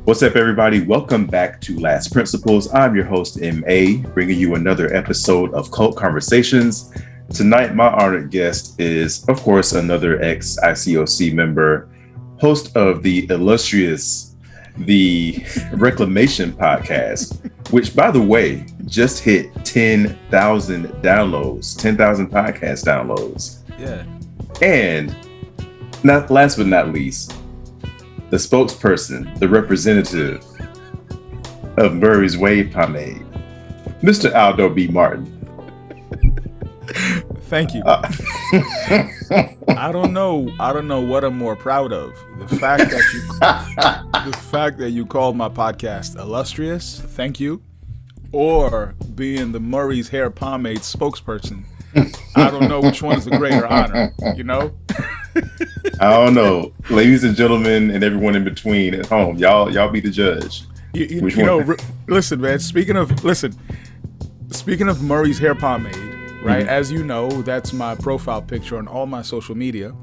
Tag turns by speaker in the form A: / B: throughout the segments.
A: What's up, everybody? Welcome back to Last Principles. I'm your host, M.A., bringing you another episode of Cult Conversations. Tonight, my honored guest is, of course, another ex-ICOC member, host of the illustrious, the Reclamation Podcast, which, by the way, just hit 10,000 downloads, 10,000 podcast downloads.
B: Yeah.
A: And not last but not least, the spokesperson, the representative of Murray's Wave Pomade, Mr. Aldo B. Martin.
B: Thank you. I don't know what I'm more proud of. The fact that you called my podcast illustrious, thank you, or being the Murray's Hair Pomade spokesperson. I don't know which one is the greater honor, you know?
A: I don't know. Ladies and gentlemen and everyone in between at home, y'all be the judge.
B: Listen, man, speaking of Murray's Hair Pomade, right?
A: Mm-hmm.
B: As you know, that's my profile picture on all my social media.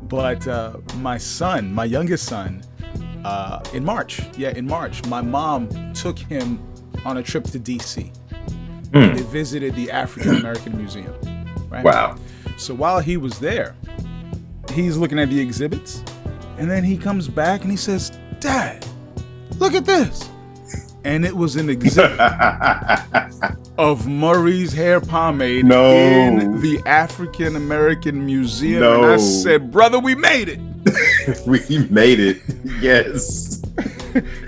B: But my youngest son, in March, my mom took him on a trip to DC. They visited the African American Museum, right?
A: Wow.
B: So while he was there, he's looking at the exhibits, and then he comes back and he says, "Dad, look at this." And it was an exhibit of Murray's Hair Pomade in the African American Museum.
A: No.
B: And I said, "Brother, we made it."
A: We made it. Yes.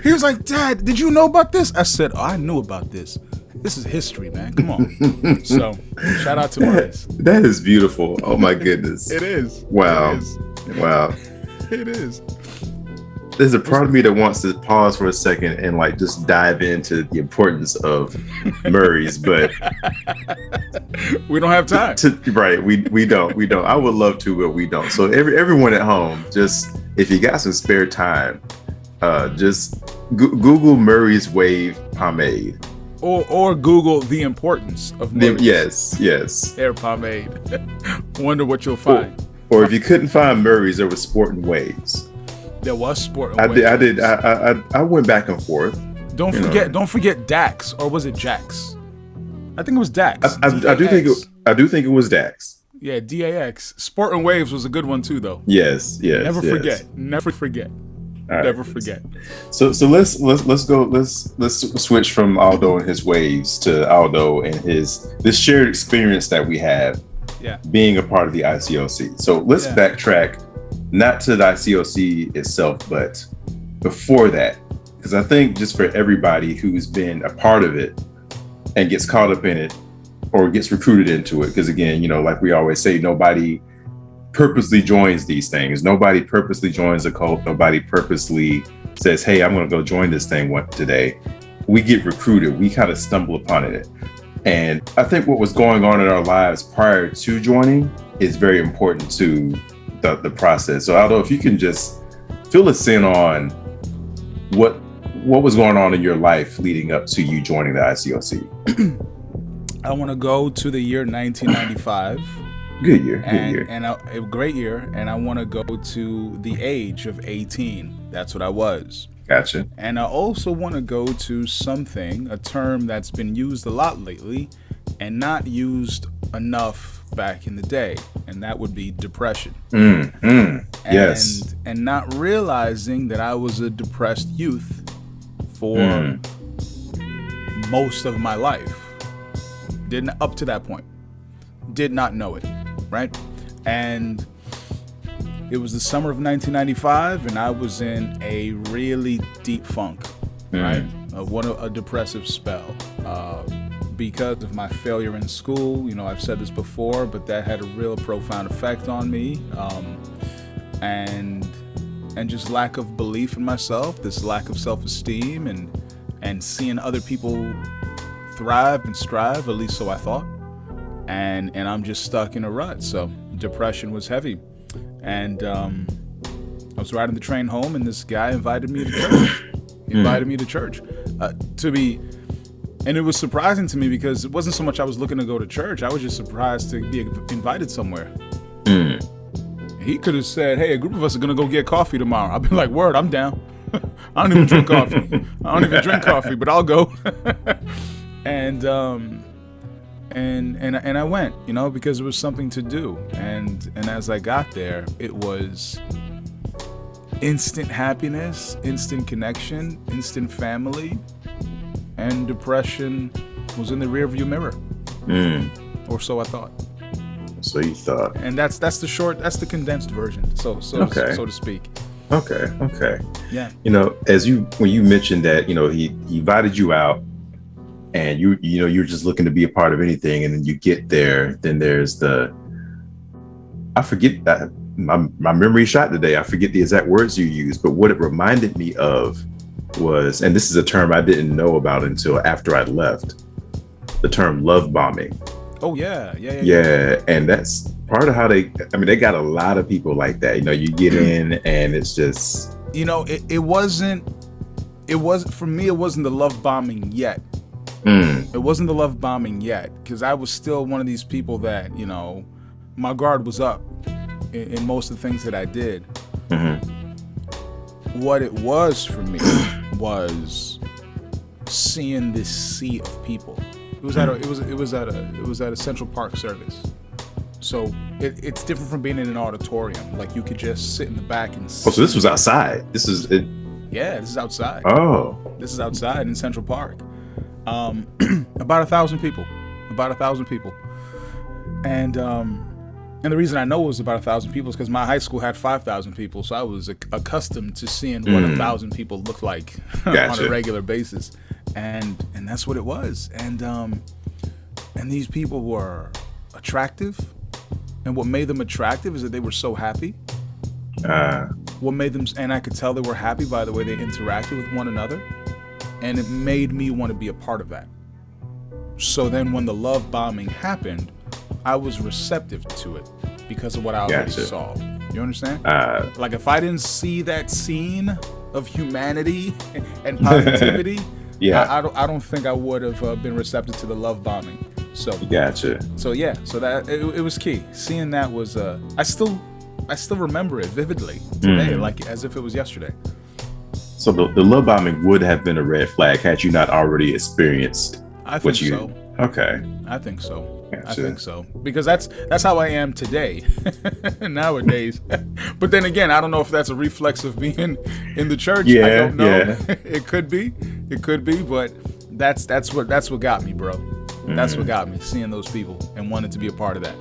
B: He was like, "Dad, did you know about this?" I said, "Oh, I knew about this. This is history, man. Come on." So, shout out to Murray's.
A: That is beautiful. Oh my goodness.
B: It is.
A: Wow.
B: It is.
A: Wow.
B: It is.
A: There's a part of me that wants to pause for a second and like just dive into the importance of Murray's, but
B: we don't have time.
A: Right. We don't. I would love to, but we don't. So everyone at home, just if you got some spare time, just Google Murray's Wave Pomade.
B: Or Google the importance of Murray's
A: yes
B: Hair Pomade. Wonder what you'll find.
A: Or if you couldn't find Murray's, there was Sport and Waves.
B: There was Sport and Waves.
A: I went back and forth.
B: Don't forget Dax, or was it Jax? I think it was Dax.
A: I do think it was Dax.
B: Yeah, DAX. Sport and Waves was a good one too, though.
A: Yes.
B: Never forget.
A: Right.
B: Never forget.
A: So let's switch from Aldo and his waves to Aldo and this shared experience that we have, being a part of the ICOC. So let's backtrack, not to the ICOC itself, but before that, because I think just for everybody who's been a part of it and gets caught up in it or gets recruited into it, because again, like we always say, nobody purposely joins these things. Nobody purposely joins a cult. Nobody purposely says, "Hey, I'm going to go join this thing today." We get recruited. We kind of stumble upon it. And I think what was going on in our lives prior to joining is very important to the process. So Aldo, if you can just fill us in on what was going on in your life leading up to you joining the ICOC.
B: I want to go to the year 1995.
A: Good year.
B: And a great year. And I want to go to the age of 18. That's what I was.
A: Gotcha.
B: And I also want to go to a term that's been used a lot lately and not used enough back in the day. And that would be depression.
A: Yes.
B: And not realizing that I was a depressed youth for most of my life. Up to that point. Did not know it. Right? And it was the summer of 1995, and I was in a really deep funk, right? A depressive spell because of my failure in school. I've said this before, but that had a real profound effect on me, and just lack of belief in myself, this lack of self-esteem, and seeing other people thrive and strive, at least so I thought. And I'm just stuck in a rut. So depression was heavy. And I was riding the train home, and this guy invited me to church. And it was surprising to me because it wasn't so much I was looking to go to church. I was just surprised to be invited somewhere. He could have said, "Hey, a group of us are going to go get coffee tomorrow." I'd be like, "Word, I'm down." I don't even drink coffee. I don't even drink coffee, but I'll go. And I went, you know, because it was something to do. And as I got there, it was instant happiness, instant connection, instant family, and depression was in the rearview mirror. Or so I thought.
A: So you thought.
B: And that's the condensed version, so to speak.
A: Okay.
B: Yeah.
A: You know, when you mentioned that, you know, he invited you out, and you know, you're just looking to be a part of anything, and then you get there, then there's I forget that my memory shot today. I forget the exact words you used, but what it reminded me of was, and this is a term I didn't know about until after I left, the term love bombing.
B: Oh yeah.
A: And that's part of how they got a lot of people like that. You know, you get in and it's just,
B: you know, it wasn't for me. It wasn't the love bombing yet. It wasn't the love bombing yet, because I was still one of these people that, you know, my guard was up in most of the things that I did. What it was for me was seeing this sea of people. It was at a Central Park service. So it's different from being in an auditorium. Like, you could just sit in the back and see.
A: Oh, so this was outside. This is it.
B: Yeah, this is outside.
A: Oh.
B: This is outside in Central Park. About 1,000 people. And the reason I know it was about 1,000 people is because my high school had 5,000 people, so I was accustomed to seeing what 1,000 people look like on a regular basis, and that's what it was. And these people were attractive, and what made them attractive is that they were so happy. What made them, and I could tell they were happy by the way they interacted with one another, and it made me want to be a part of that. So then when the love bombing happened, I was receptive to it because of what I already saw. You understand? Like, if I didn't see that scene of humanity and positivity, I don't think I would have been receptive to the love bombing. So
A: gotcha.
B: So yeah, so that it was key. Seeing that was I still remember it vividly today, like as if it was yesterday.
A: So the love bombing would have been a red flag had you not already experienced.
B: I think so.
A: Okay.
B: I think so.
A: Gotcha.
B: I think so, because that's how I am today, nowadays. But then again, I don't know if that's a reflex of being in the church. I don't know. Yeah. It could be, but that's what got me, bro. That's what got me, seeing those people and wanting to be a part of that.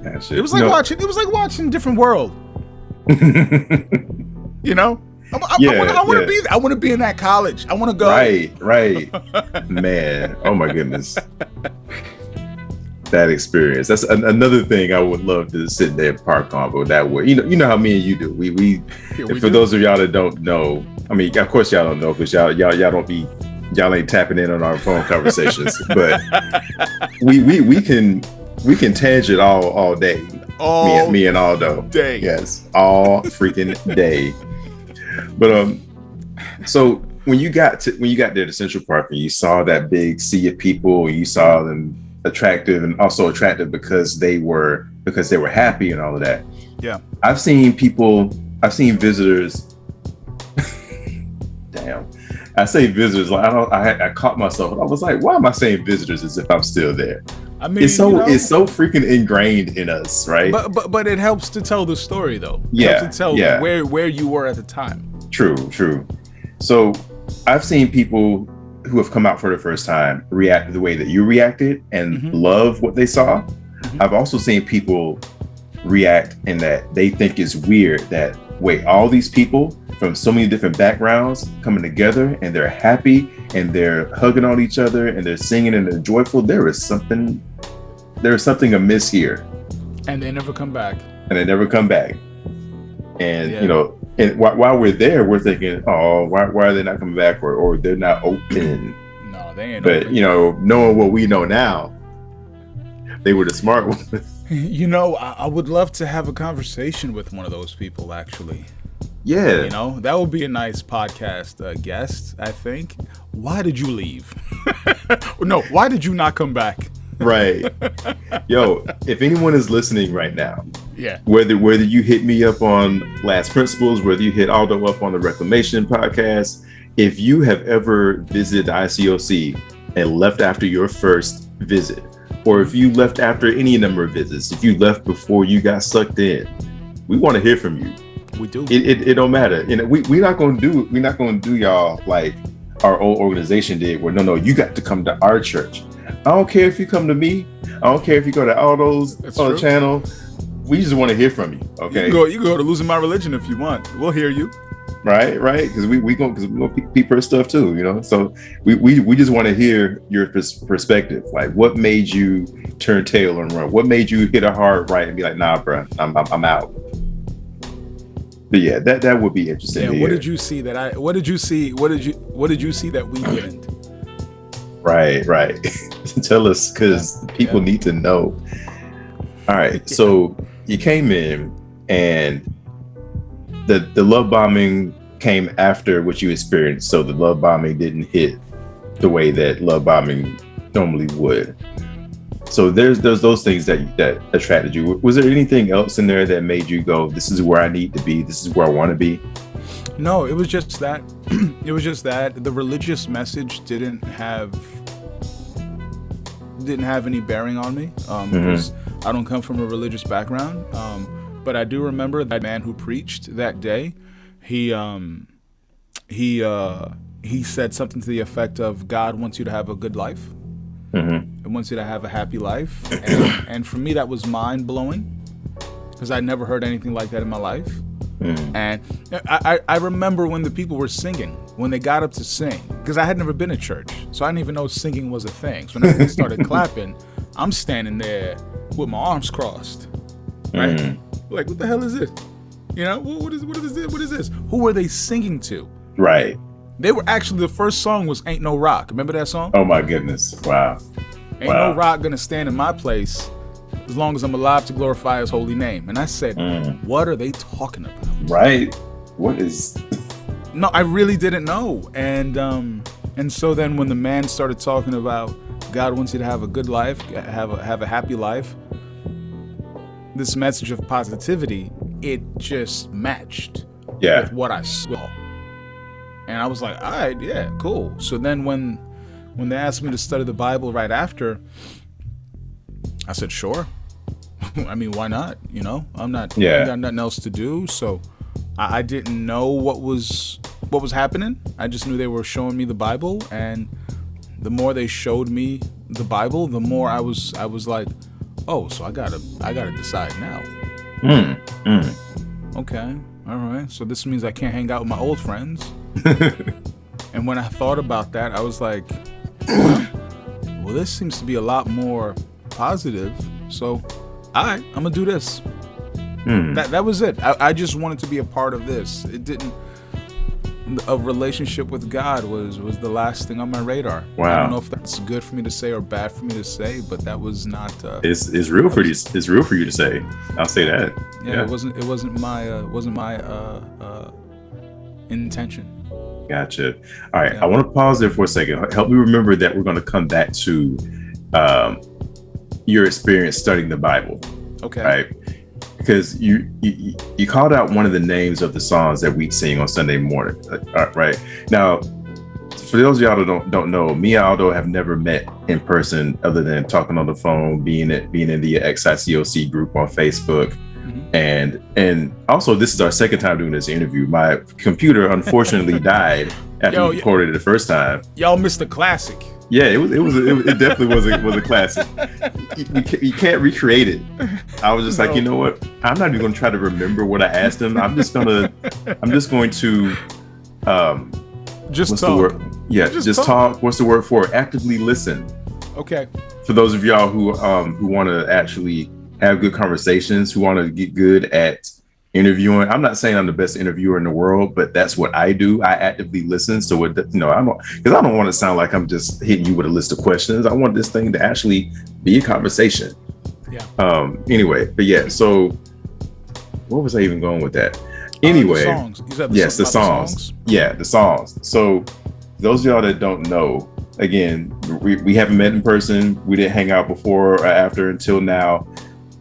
A: Gotcha.
B: It was like watching a different world. You know? I want to be. I want to be in that college. I want to go.
A: Right. Man, oh my goodness. That experience. That's another thing I would love to sit there and park on, but that way, you know how me and you do. We for those of y'all that don't know, I mean, of course y'all don't know, because y'all ain't tapping in on our phone conversations, but we can tangent all day. Me and Aldo.
B: Day.
A: Yes, all freaking day. But so when you got there to Central Park and you saw that big sea of people, and you saw them attractive, and also attractive because they were happy and all of that.
B: Yeah.
A: I've seen visitors. Damn. I say visitors, like I caught myself. I was like, why am I saying visitors as if I'm still there? I mean, it's so freaking ingrained in us, right?
B: But it helps to tell the story, though.
A: Yeah.
B: It helps to tell where you were at the time.
A: True. So I've seen people who have come out for the first time react the way that you reacted and love what they saw. I've also seen people react in that they think it's weird that, wait, all these people from so many different backgrounds coming together and they're happy and they're hugging on each other and they're singing and they're joyful. There is something amiss here.
B: And they never come back.
A: And, you know, and while we're there, we're thinking, oh, why are they not coming back, or they're not open?
B: No, they ain't
A: But,
B: open.
A: you know, knowing what we know now, they were the smart ones.
B: You know, I would love to have a conversation with one of those people, actually.
A: Yeah.
B: You know, that would be a nice podcast guest, I think. Why did you leave? No, why did you not come back?
A: Right. Yo, if anyone is listening right now,
B: yeah,
A: whether you hit me up on Last Principles, whether you hit Aldo up on the Reclamation Podcast, if you have ever visited the ICOC and left after your first visit, or if you left after any number of visits, if you left before you got sucked in, we want to hear from you.
B: We do.
A: It don't matter. You know, we're not gonna do y'all like our old organization did, where no, you got to come to our church. I don't care if you come to me. I don't care if you go to Aldo's on the channel. We just want to hear from you. Okay.
B: You can go to Losing My Religion if you want. We'll hear you.
A: Right. Because we gonna peep her stuff too. You know. So we just want to hear your perspective. Like, what made you turn tail and run? What made you hit a hard right and be like, nah, bro, I'm out. But yeah, that would be interesting.
B: Yeah. What did you see that What did you see that we didn't?
A: Right. Tell us, because people need to know. All right. So you came in, and the love bombing came after what you experienced. So the love bombing didn't hit the way that love bombing normally would. So there's those things that attracted you. Was there anything else in there that made you go, this is where I need to be, this is where I want to be?
B: No, it was just that. It was just that the religious message didn't have any bearing on me, because I don't come from a religious background. But I do remember that man who preached that day. He said something to the effect of, God wants you to have a good life. It wants you to have a happy life. And for me, that was mind blowing, because I'd never heard anything like that in my life. And I remember when the people were singing, when they got up to sing, because I had never been to church, so I didn't even know singing was a thing. So when they started clapping, I'm standing there with my arms crossed, right? Like, what the hell is this? You know, what is this? Who were they singing to?
A: Right.
B: They were actually, the first song was Ain't No Rock. Remember that song?
A: Oh my goodness. Wow.
B: Ain't no rock gonna stand in my place as long as I'm alive to glorify his holy name. And I said, what are they talking about?
A: Right. What is...
B: No, I really didn't know. And so then when the man started talking about God wants you to have a good life, have a happy life, this message of positivity, it just matched with what I saw. And I was like, all right, yeah, cool. So then when they asked me to study the Bible right after, I said, sure. I mean, why not? You know, I got nothing else to do. So I didn't know what was happening. I just knew they were showing me the Bible, and the more they showed me the Bible, the more I was like, oh, so I gotta decide now. Okay, all right. So this means I can't hang out with my old friends. And when I thought about that, I was like, well, this seems to be a lot more positive. So, all right, I'm gonna do this. That was it. I just wanted to be a part of this. It didn't. A relationship with God was the last thing on my radar.
A: Wow.
B: I don't know if that's good for me to say or bad for me to say, but that was not.
A: It's real for you. It's real for you to say. I'll say that.
B: Yeah. It wasn't my intention.
A: Gotcha. All right. I want to pause there for a second. Help me remember that we're going to come back to your experience studying the Bible.
B: Okay.
A: Right. Because you called out one of the names of the songs that we sing on Sunday morning. Right. Now, for those of y'all that don't know, me and Aldo have never met in person other than talking on the phone, being in the XICOC group on Facebook. And also, this is our second time doing this interview. My computer unfortunately died after we recorded it the first time.
B: Y'all missed a classic.
A: Yeah, it definitely was a classic. You can't recreate it. I was just like, you know what? I'm not even going to try to remember what I asked him. I'm just going to
B: just
A: what's
B: talk.
A: The word? Yeah, just talk. What's the word for it? Actively listen.
B: Okay.
A: For those of y'all who want to actually have good conversations, who want to get good at interviewing. I'm not saying I'm the best interviewer in the world, but that's what I do. I actively listen. So I don't want to sound like I'm just hitting you with a list of questions. I want this thing to actually be a conversation.
B: Yeah.
A: Anyway, but yeah. So where was I even going with that? Anyway,
B: the songs. You said
A: the songs. Yeah, the songs. So those of y'all that don't know, again, we haven't met in person. We didn't hang out before or after until now.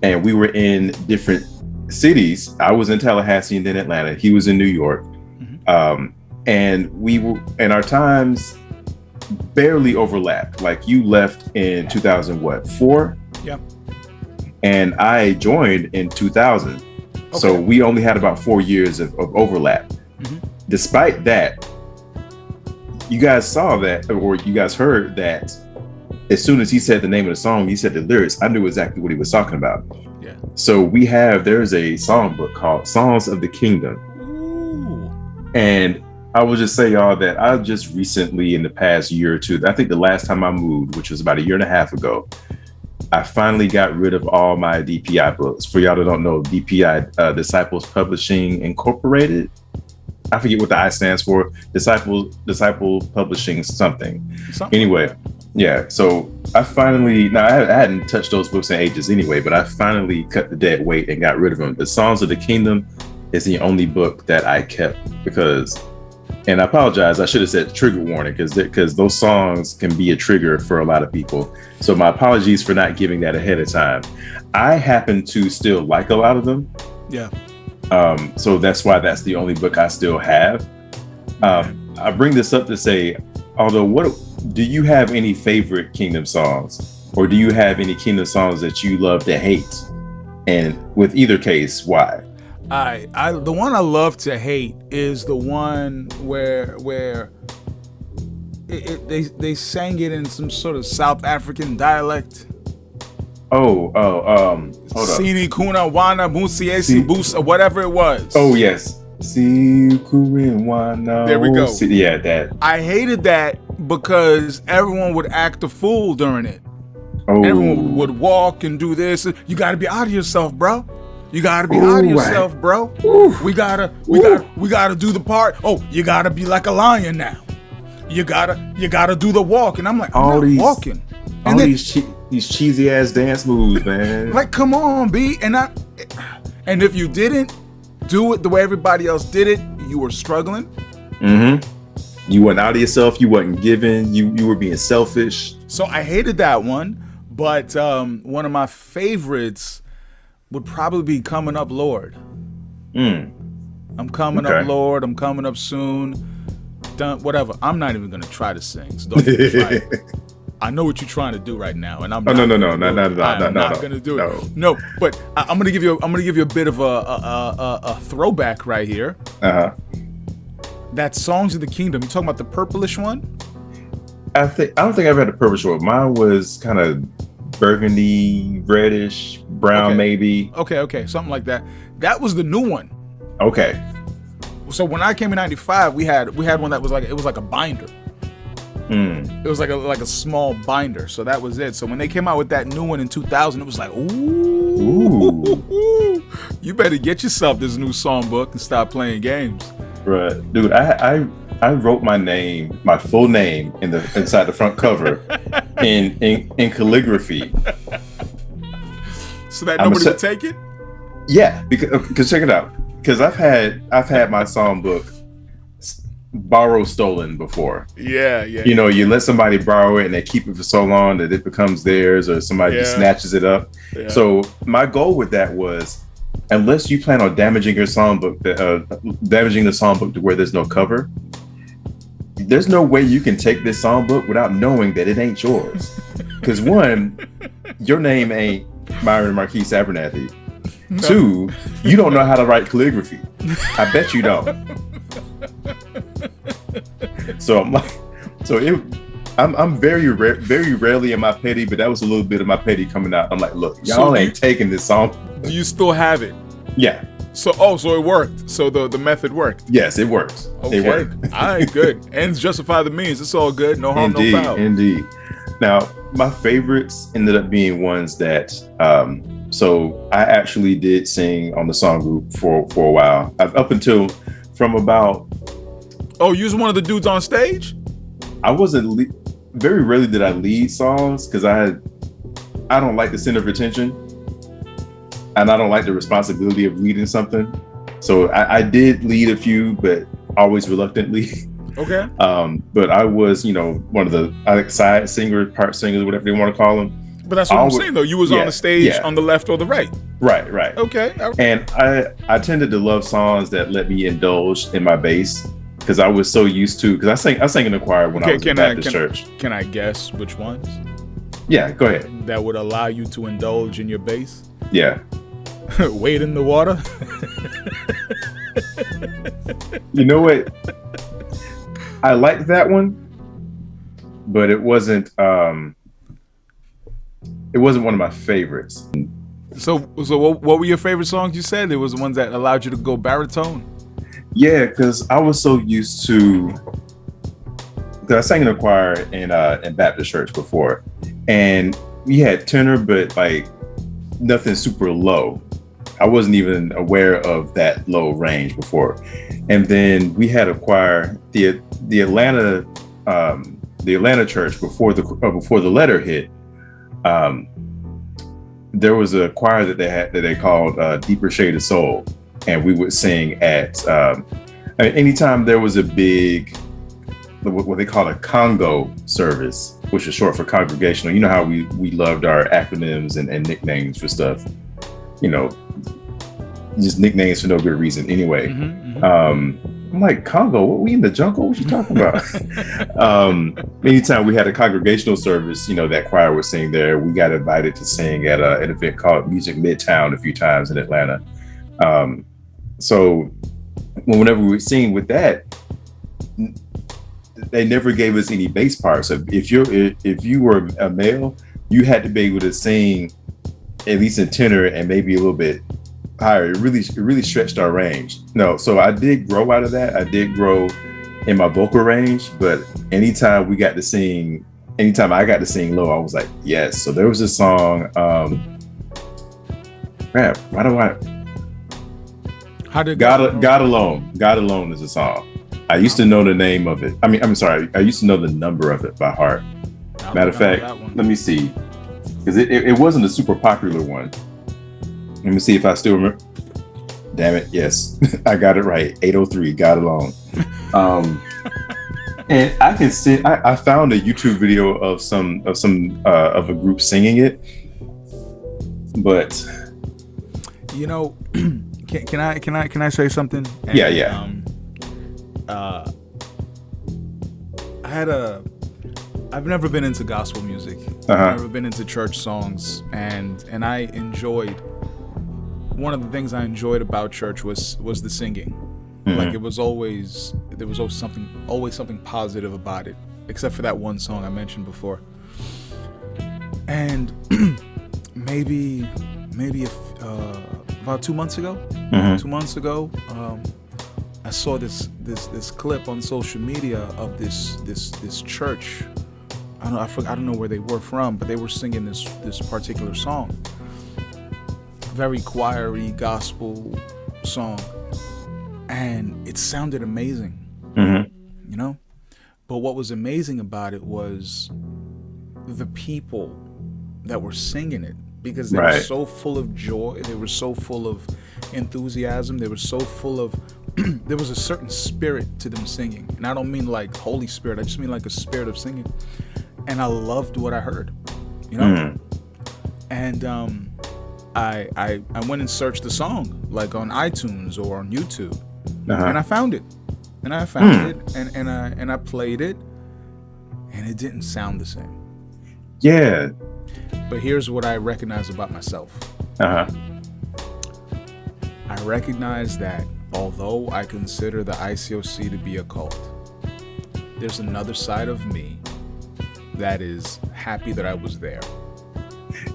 A: And we were in different cities. I was in Tallahassee and then Atlanta. He was in New York. and our times barely overlapped. Like you left in 2004?
B: Yep.
A: And I joined in 2000. Okay. So we only had about 4 years of overlap. Mm-hmm. Despite that, you guys saw that, or you guys heard that as soon as he said the name of the song, he said the lyrics, I knew exactly what he was talking about.
B: Yeah.
A: So there's a songbook called Songs of the Kingdom.
B: Ooh.
A: And I will just say, y'all, that I just recently, in the past year or two, I think the last time I moved, which was about a year and a half ago, I finally got rid of all my DPI books. For y'all that don't know, DPI, Disciples Publishing Incorporated. I forget what the I stands for. Disciple Publishing something. Anyway, yeah. So I finally, I hadn't touched those books in ages anyway, but I finally cut the dead weight and got rid of them. The Songs of the Kingdom is the only book that I kept because, and I apologize, I should have said trigger warning because those songs can be a trigger for a lot of people. So my apologies for not giving that ahead of time. I happen to still like a lot of them.
B: Yeah.
A: So that's why that's the only book I still have. I bring this up to say, although, do you have any favorite Kingdom songs, or do you have any Kingdom songs that you love to hate? And with either case, why?
B: The one I love to hate is the one where they sang it in some sort of South African dialect.
A: Hold up.
B: Sini Kuna Wana Musiesi Busa, whatever it was.
A: Oh yes. There
B: we go.
A: Yeah, that.
B: I hated that because everyone would act a fool during it.
A: Oh.
B: Everyone would walk and do this. You got to be out of yourself, bro. You gotta be out of yourself, bro. We gotta do the part. Oh, you gotta be like a lion now. You gotta do the walk. And I'm like, I'm not walking.
A: And all these cheesy ass dance moves, man.
B: Like, come on, B. And if you didn't do it the way everybody else did it, you were struggling.
A: Mm-hmm. You weren't out of yourself. You wasn't giving. You were being selfish.
B: So I hated that one. But one of my favorites would probably be Coming Up, Lord. I'm coming up, Lord. I'm coming up soon. Done, whatever. I'm not even going to try to sing. So don't even try it. I know what you're trying to do right now, and I'm not going to do it. No, but I'm going to give you a bit of a throwback right here. That Songs of the Kingdom. You talking about the purplish one?
A: I don't think I've had a purplish one. Mine was kind of burgundy, reddish, brown, maybe.
B: Okay, something like that. That was the new one.
A: Okay.
B: So when I came in '95, we had one that was like a binder. It was like a small binder. So that was it. So when they came out with that new one in 2000, it was like, ooh. You better get yourself this new songbook and stop playing games.
A: Right, dude. I wrote my name, my full name, inside the front cover in calligraphy.
B: So that nobody would take it?
A: Yeah, because check it out. Because I've had my songbook stolen before.
B: Yeah.
A: You know, you let somebody borrow it and they keep it for so long that it becomes theirs, or somebody just snatches it up. Yeah. So my goal with that was, unless you plan on damaging your songbook, damaging the songbook to where there's no cover, there's no way you can take this songbook without knowing that it ain't yours. Because one, your name ain't Myron Marquise Abernathy. No. Two, you don't know how to write calligraphy. I bet you don't. So I'm very rarely in my petty, but that was a little bit of my petty coming out. I'm like, look, y'all ain't taking this song.
B: Do you still have it?
A: Yeah.
B: So it worked. So the method worked.
A: Yes, it worked.
B: Okay. It worked. All right, good. Ends justify the means. It's all good. No harm,
A: indeed,
B: no foul.
A: Indeed. Now, my favorites ended up being ones that, so I actually did sing on the song group for a while. Up until from about...
B: Oh, you was one of the dudes on stage?
A: I wasn't... Very rarely did I lead songs because I don't like the center of attention. And I don't like the responsibility of leading something. So I did lead a few, but always reluctantly.
B: Okay.
A: But I was, one of the side singers, part singers, whatever they want to call them.
B: But that's what I'm saying, though. You was on the stage on the left or the right.
A: Right.
B: Okay.
A: And I tended to love songs that let me indulge in my bass. because I was so used to, because I sang in the choir when I was in Baptist church.
B: Can I guess which ones?
A: Yeah, go ahead.
B: That would allow you to indulge in your bass?
A: Yeah.
B: Wade in the water?
A: You know what? I liked that one, but it wasn't one of my favorites.
B: So what were your favorite songs? You said it was the ones that allowed you to go baritone.
A: Yeah, because I was so used to, because I sang in a choir in Baptist church before, and we had tenor, but like nothing super low. I wasn't even aware of that low range before. And then we had a choir, the Atlanta church before the letter hit. There was a choir that they had that they called Deeper Shade of Soul, and we would sing at anytime there was a big, what they call a Congo service, which is short for congregational. You know how we loved our acronyms and nicknames for stuff, you know, just nicknames for no good reason anyway. I'm like, Congo, what, we in the jungle? What you talking about? Anytime we had a congregational service, you know, that choir would sing there. We got invited to sing at an event called Music Midtown a few times in Atlanta. So whenever we would sing with that, they never gave us any bass parts. So if you were a male, you had to be able to sing at least in tenor and maybe a little bit higher. It really stretched our range. No, so I did grow out of that. I did grow in my vocal range, but anytime I got to sing low, I was like, yes. So there was this song, God Alone is a song. I used to know the name of it. I used to know the number of it by heart. Matter of fact, let me see, because it wasn't a super popular one. Let me see if I still remember. Damn it, yes. I got it right. 803, God Alone. And I can see, I found a YouTube video of of a group singing it. But
B: you know, can I say something? And,
A: yeah.
B: I've never been into gospel music. I've never been into church songs, and I enjoyed, one of the things I enjoyed about church was the singing. Like there was always something positive about it, except for that one song I mentioned before. And maybe about 2 months ago, I saw this clip on social media of this church. I don't know where they were from, but they were singing this particular song. Very choiry gospel song, and it sounded amazing. You know, but what was amazing about it was the people that were singing it, because they were so full of joy, they were so full of enthusiasm, they were so full of there was a certain spirit to them singing. And I don't mean like Holy Spirit, I just mean like a spirit of singing. And I loved what I heard, you know. And I went and searched the song, like on iTunes or on YouTube, and I found it, and I played it, and it didn't sound the same.
A: Yeah.
B: But here's what I recognize about myself. I recognize that although I consider the ICOC to be a cult, there's another side of me that is happy that I was there.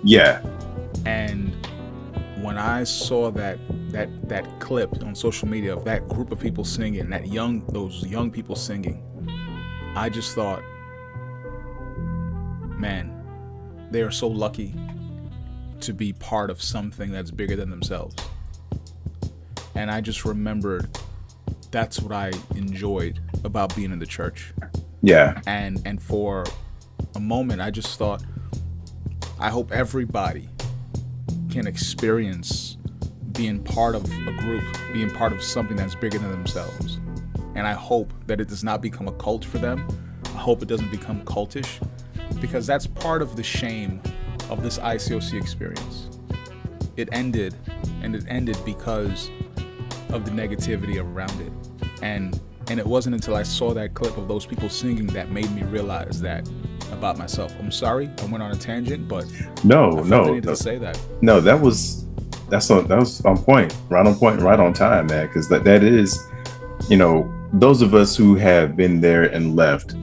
B: Yeah. And when I saw that clip on social media of that group of people singing, those young people singing, I just thought, man, they are so lucky to be part of something that's bigger than themselves. And I just remembered that's what I enjoyed about being in the church. Yeah. And for a moment, I just thought, I hope everybody can experience being part of a group, being part of something that's bigger than themselves. And I hope that it does not become a cult for them. I hope it doesn't become cultish, because that's part of the shame of this ICOC experience. It ended because of the negativity around it. And And it wasn't until I saw that clip of those people singing that made me realize that about myself. I'm sorry, I went on a tangent, but I needed to say that.
A: No, that was on point, right on time, man. Because that is, those of us who have been there and left,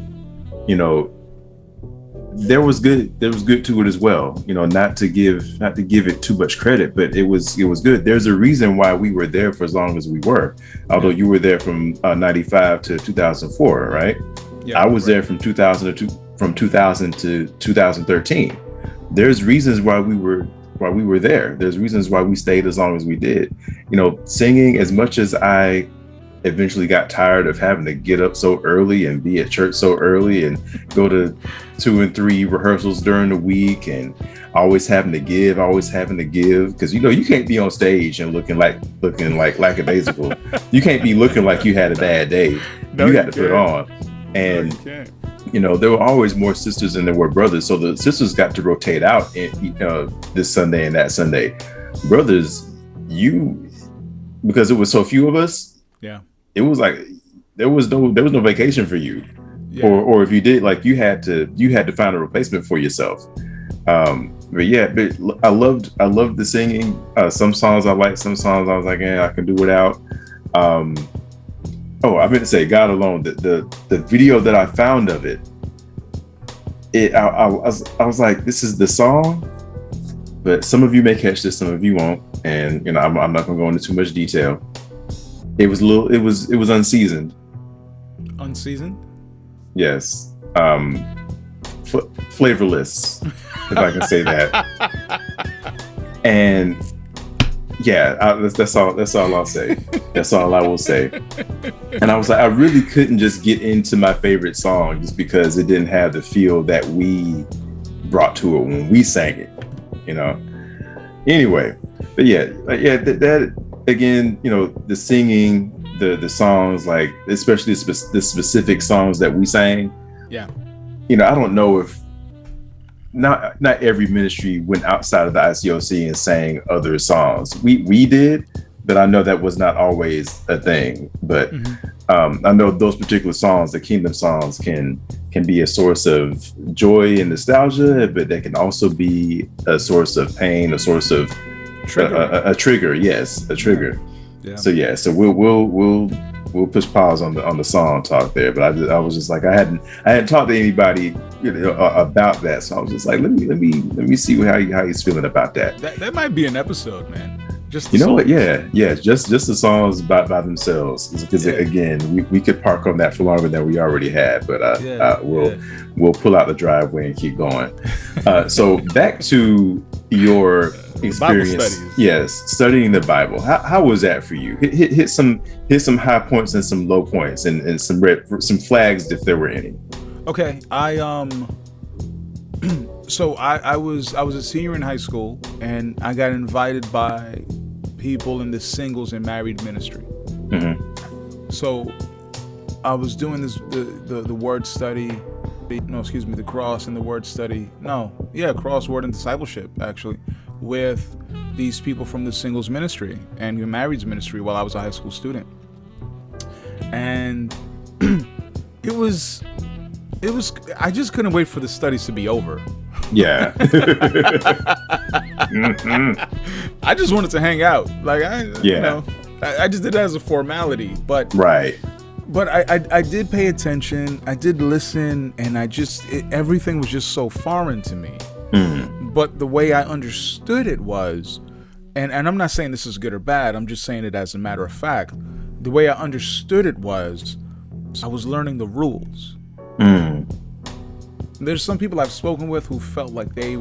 A: there was good to it as well. Not to give it too much credit, but it was good. There's a reason why we were there for as long as we were. Although you were there from 95 to 2004, right? Yeah, I was there from 2000 to 2013. There's reasons why we were there. There's reasons why we stayed as long as we did. Singing, as much as I eventually got tired of having to get up so early and be at church so early and go to 2 and 3 rehearsals during the week and always having to give because you can't be on stage and looking like lackadaisical. You can't be looking like you had a bad day. You got to put on. And there were always more sisters than there were brothers, so the sisters got to rotate out this Sunday and that Sunday. Brothers, because it was so few of us, it was like there was no vacation for you. Or if you did, like you had to find a replacement for yourself. But I loved the singing. Some songs I liked, some songs I was like, I can do without. I meant to say, God Alone, the video that I found of it, I was like, this is the song, but some of you may catch this, some of you won't, and I'm not gonna go into too much detail. It was unseasoned.
B: Unseasoned?
A: Yes. Flavorless, if I can say that. And that's all I'll say. That's all I will say. And I was like, I really couldn't just get into my favorite song just because it didn't have the feel that we brought to it when we sang it, Anyway, but that again, the singing, the songs, like especially the specific songs that we sang. Yeah. I don't know if not every ministry went outside of the ICOC and sang other songs. We did, but I know that was not always a thing. But I know those particular songs, the Kingdom songs, can be a source of joy and nostalgia, but they can also be a source of pain, a sourse of a trigger. Yes, a trigger. Yeah. So we'll push pause on the song talk there, but I was just like, I hadn't talked to anybody about that, so I was just like, let me see how he's feeling about that.
B: That might be an episode, man. Just
A: what? Yeah, just the songs by themselves, because again, we could park on that for longer than we already had, but we'll pull out the driveway and keep going. So back to your experience, studying the Bible. How was that for you? Hit some high points and some low points, and some flags if there were any.
B: Okay, so I was a senior in high school, and I got invited by people in the singles and married ministry. Mm-hmm. So I was doing the word study. The cross and the word study. Cross, word, and discipleship, actually, with these people from the singles ministry and the marrieds ministry while I was a high school student. And it was I just couldn't wait for the studies to be over.
A: Yeah.
B: I just wanted to hang out. Like I just did it as a formality, but
A: right.
B: But I did pay attention, I did listen, and everything was just so foreign to me. Mm-hmm. But the way I understood it was, and I'm not saying this is good or bad, I'm just saying it as a matter of fact, the way I understood it was, I was learning the rules. Mm. There's some people I've spoken with who felt like they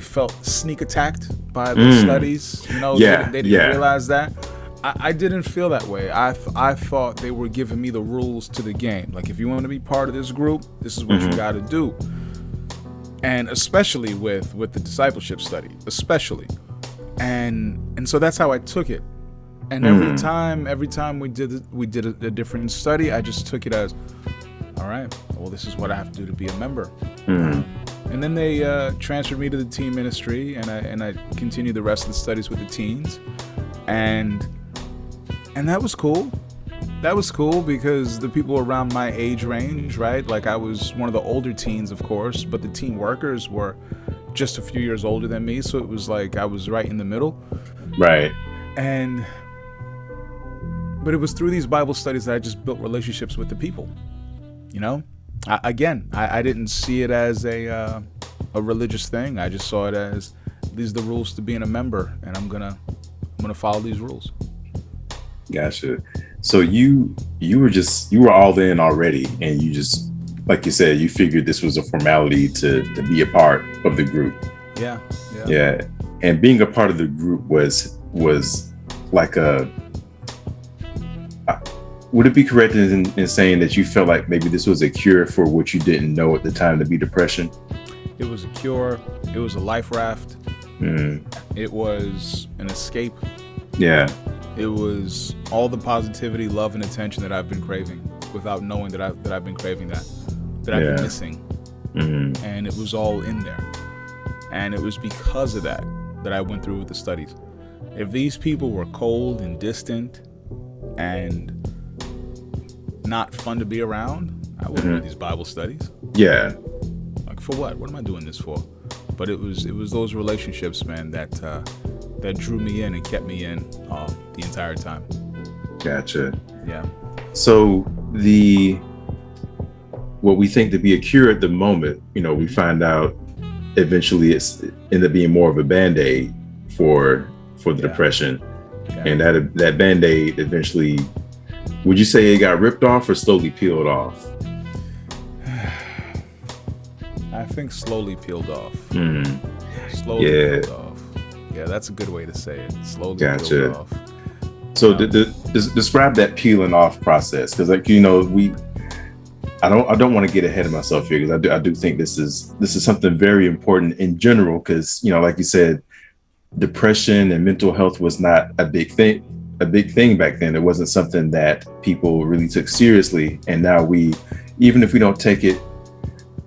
B: felt sneak attacked by the studies. They didn't realize that. I didn't feel that way. I thought they were giving me the rules to the game. Like, if you want to be part of this group, this is what you got to do. And especially with the discipleship study, especially. And so that's how I took it. And every time we did a different study, I just took it as, all right, well, this is what I have to do to be a member. Mm-hmm. And then they transferred me to the teen ministry, and I continued the rest of the studies with the teens. And that was cool. That was cool because the people around my age range, right? Like I was one of the older teens, of course, but the teen workers were just a few years older than me. So it was like I was right in the middle.
A: Right.
B: But it was through these Bible studies that I just built relationships with the people. You know, I didn't see it as a religious thing. I just saw it as these are the rules to being a member, and I'm gonna follow these rules.
A: Gotcha. So you were all in already, and you just, like you said, you figured this was a formality to be a part of the group.
B: Yeah.
A: And being a part of the group was like would it be correct in saying that you felt like maybe this was a cure for what you didn't know at the time to be depression?
B: It was a cure. It was a life raft. It was an escape.
A: Yeah.
B: It was all the positivity, love, and attention that I've been craving without knowing that I've been craving that I've been missing. And it was all in there. And it was because of that I went through with the studies. If these people were cold and distant and not fun to be around, I wouldn't do these Bible studies.
A: Yeah.
B: Like for what? What am I doing this for? But it was those relationships, man, that drew me in and kept me in the entire time.
A: Gotcha.
B: Yeah.
A: So what we think to be a cure at the moment, we find out eventually it's ended up being more of a Band-Aid for the depression. Yeah. And that Band-Aid eventually, would you say it got ripped off or slowly peeled off?
B: I think slowly peeled off.
A: Slowly peeled off.
B: Yeah, that's a good way to say it. Slowly
A: peeled
B: off.
A: So describe that peeling off process, because I don't want to get ahead of myself here, because I do think this is something very important in general, because like you said, depression and mental health was not a big thing back then. It wasn't something that people really took seriously, and now even if we don't take it,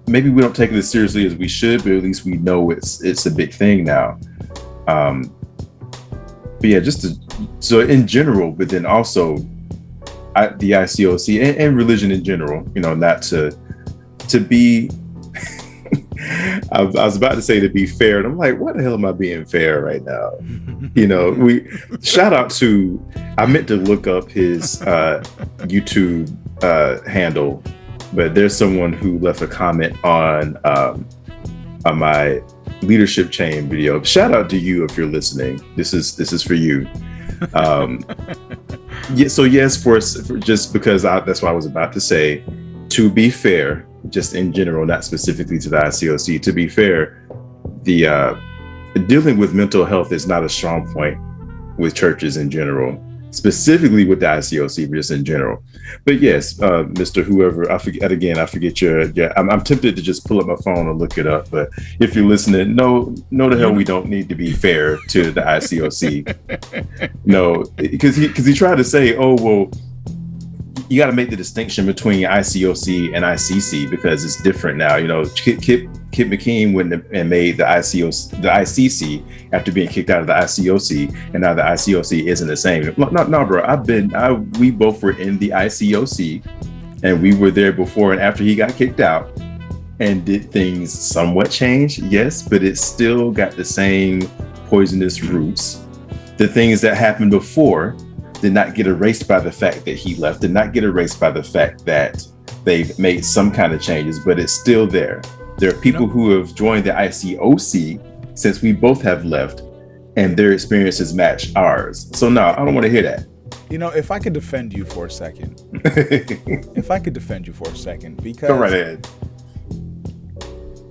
A: maybe we don't take it as seriously as we should, but at least we know it's a big thing now. But yeah, so in general, but then also the ICOC and religion in general, not to be I was about to say to be fair, and I'm like, what the hell am I being fair right now? We shout out to, I meant to look up his YouTube handle, but there's someone who left a comment on my leadership chain video. Shout out to you if you're listening. This is for you. Yeah, so yes, for just because that's what I was about to say. To be fair, just in general, not specifically to the ICOC. To be fair, the dealing with mental health is not a strong point with churches in general, specifically with the ICOC, but just in general. But yes, Mr. Whoever, I forget your. I'm tempted to just pull up my phone and look it up. But if you're listening, no the hell we don't need to be fair to the ICOC. No, because he tried to say, oh well, you got to make the distinction between ICOC and ICC because it's different now. Kip McKean went and made the ICC after being kicked out of the ICOC, and now the ICOC isn't the same. No, bro. We both were in the ICOC, and we were there before and after he got kicked out. And did things somewhat change? Yes, but it still got the same poisonous roots. The things that happened before did not get erased by the fact that he left, did not get erased by the fact that they've made some kind of changes, but it's still there. There are people who have joined the ICOC since we both have left, and their experiences match ours. So no, I don't want to hear that.
B: If I could defend you for a second. Because
A: go right ahead.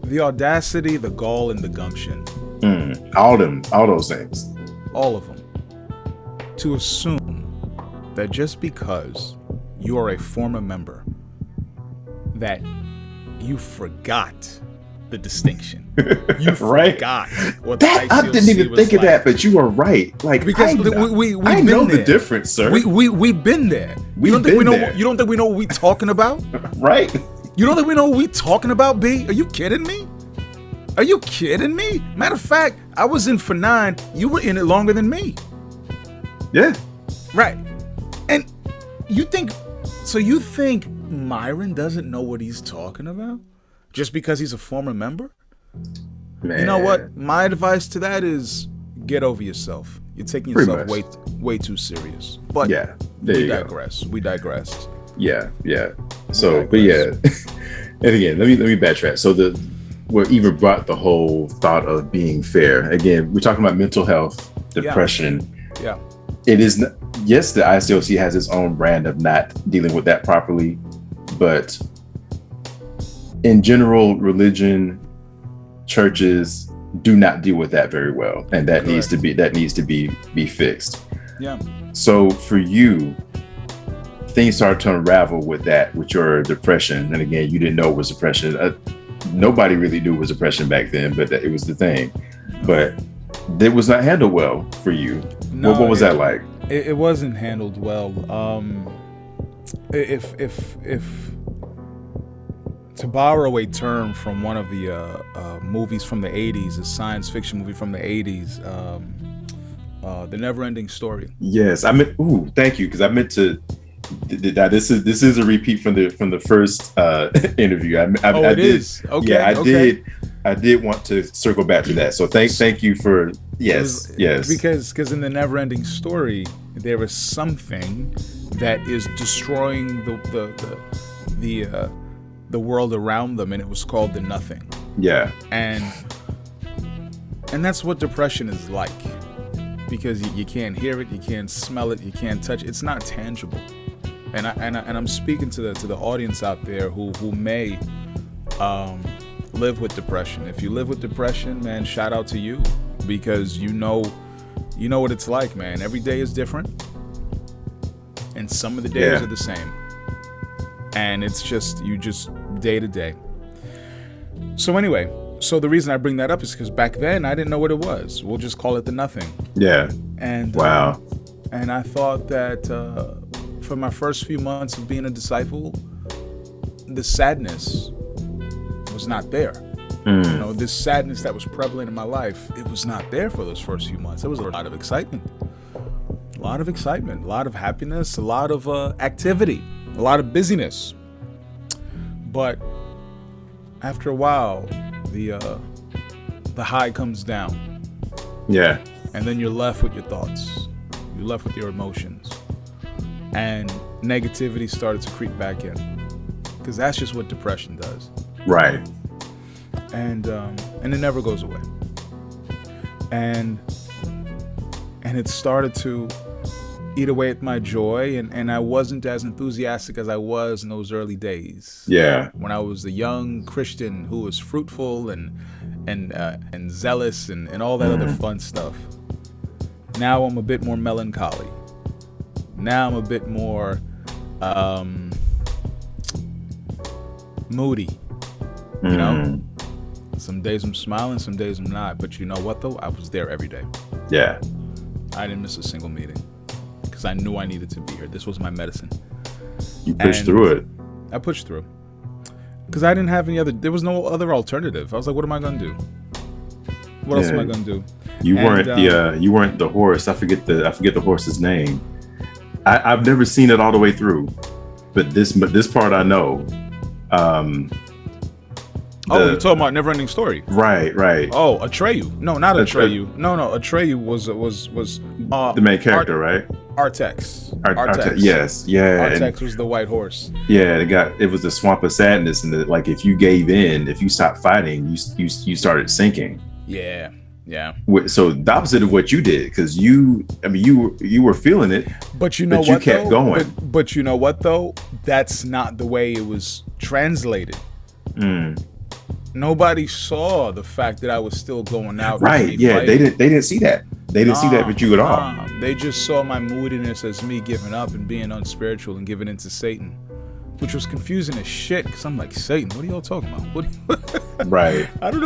B: The audacity, the gall, and the gumption.
A: All those things.
B: All of them. To assume that just because you are a former member, that you forgot the distinction. You
A: right?
B: forgot what the ICOC
A: I didn't even think of that, but you are right. Like,
B: because
A: I know the difference, sir.
B: We've been there. You don't think we know what we talking about?
A: Right.
B: You don't think we know what we talking about, B? Are you kidding me? Matter of fact, I was in for 9. You were in it longer than me.
A: Yeah.
B: Right. And You think Myron doesn't know what he's talking about just because he's a former member? Man. You know what? My advice to that is get over yourself. You're taking yourself way too serious. But
A: yeah,
B: we digress. We digressed.
A: Yeah. So, but yeah, and again, let me backtrack. So what even brought the whole thought of being fair? Again, we're talking about mental health, depression.
B: Yeah.
A: It is yes, the ICOC has its own brand of not dealing with that properly, but in general, religion, churches do not deal with that very well, and that needs to be fixed.
B: Yeah.
A: So for you, things started to unravel with your depression, and again, you didn't know it was depression. Nobody really knew it was depression back then, but it was the thing. But it was not handled well for you. No, what was that like?
B: It wasn't handled well. If to borrow a term from one of the movies from the 80s, a science fiction movie from the 80s, The Never-Ending Story.
A: Yes, I meant. Ooh, thank you, because I meant to. This is a repeat from the first interview.
B: It is. Okay.
A: Yeah, I did want to circle back to that. So thank you for yes.
B: Because in The Never-Ending Story, there is something that is destroying the world around them, and it was called the nothing.
A: Yeah.
B: And that's what depression is like, because you can't hear it, you can't smell it, you can't touch it. It's not tangible. And I'm speaking to the audience out there who may live with depression. If you live with depression, man, shout out to you, because you know what it's like, man. Every day is different, and some of the days are the same. And it's just day to day. So anyway, the reason I bring that up is because back then I didn't know what it was. We'll just call it the nothing.
A: Yeah.
B: And
A: wow.
B: And I thought that for my first few months of being a disciple, the sadness was not there. This sadness that was prevalent in my life, it was not there for those first few months. There was a lot of excitement, a lot of happiness, a lot of activity, a lot of busyness. But after a while, the high comes down.
A: Yeah.
B: And then you're left with your thoughts. You're left with your emotions. And negativity started to creep back in. Because that's just what depression does.
A: Right.
B: And it never goes away. And it started to eat away at my joy, and I wasn't as enthusiastic as I was in those early days.
A: Yeah.
B: When I was a young Christian who was fruitful and zealous and all that other fun stuff. Now I'm a bit more melancholy. Now I'm a bit more moody. You know? Some days I'm smiling, some days I'm not. But you know what though? I was there every day.
A: Yeah.
B: I didn't miss a single meeting. Because I knew I needed to be here. This was my medicine.
A: You pushed through it.
B: I pushed through. Because I didn't have there was no other alternative. I was like, what am I going to do? What else am I going to do?
A: You weren't the horse. I forget the horse's name. I've never seen it all the way through. But this part I know.
B: You're talking about Never-Ending Story.
A: Right.
B: Oh, Atreyu. No, not Atreyu. No, Atreyu was
A: the main character, right?
B: Artax.
A: Yes, yeah.
B: Artax was the white horse.
A: Yeah, it was the swamp of sadness, and like if you gave in, if you stopped fighting, you started sinking.
B: Yeah.
A: So the opposite of what you did, because you were feeling it,
B: but you know what?
A: You kept going.
B: But you know what though? That's not the way it was translated. Nobody saw the fact that I was still going out.
A: Right. Yeah. Fighting. They didn't see that. They didn't see that with you at all.
B: They just saw my moodiness as me giving up and being unspiritual and giving into Satan, which was confusing as shit. Because I'm like, Satan, what are y'all talking about?
A: Right.
B: I don't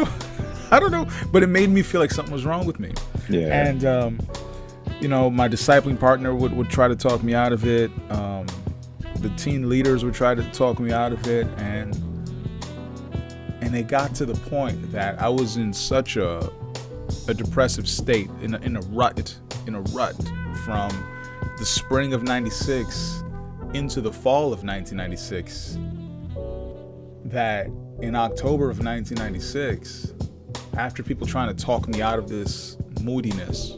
B: know. But it made me feel like something was wrong with me.
A: Yeah.
B: And my discipling partner would try to talk me out of it. The teen leaders would try to talk me out of it, and it got to the point that I was in such a depressive state, in a rut from the spring of '96 into the fall of 1996 that in October of 1996, after people trying to talk me out of this moodiness,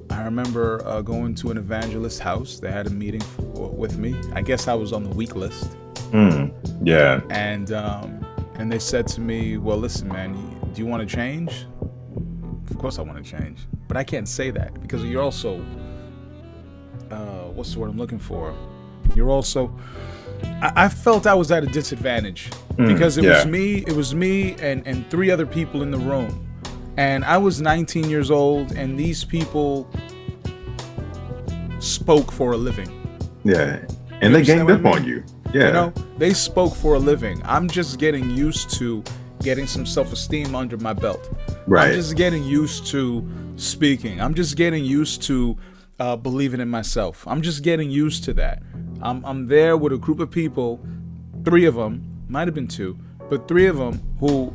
B: I remember going to an evangelist's house. They had a meeting with me. I guess I was on the weak list.
A: Yeah.
B: And they said to me, well, listen, man, do you want to change? Of course I want to change. But I can't say that because you're also, what's the word I'm looking for? You're also, I felt I was at a disadvantage because it was me and three other people in the room. And I was 19 years old, and these people spoke for a living.
A: Yeah. And they ganged up on you. Yeah.
B: You know, they spoke for a living. I'm just getting used to getting some self-esteem under my belt.
A: Right.
B: I'm just getting used to speaking. I'm just getting used to believing in myself. I'm just getting used to that. I'm there with a group of people, three of them, might have been two, but three of them who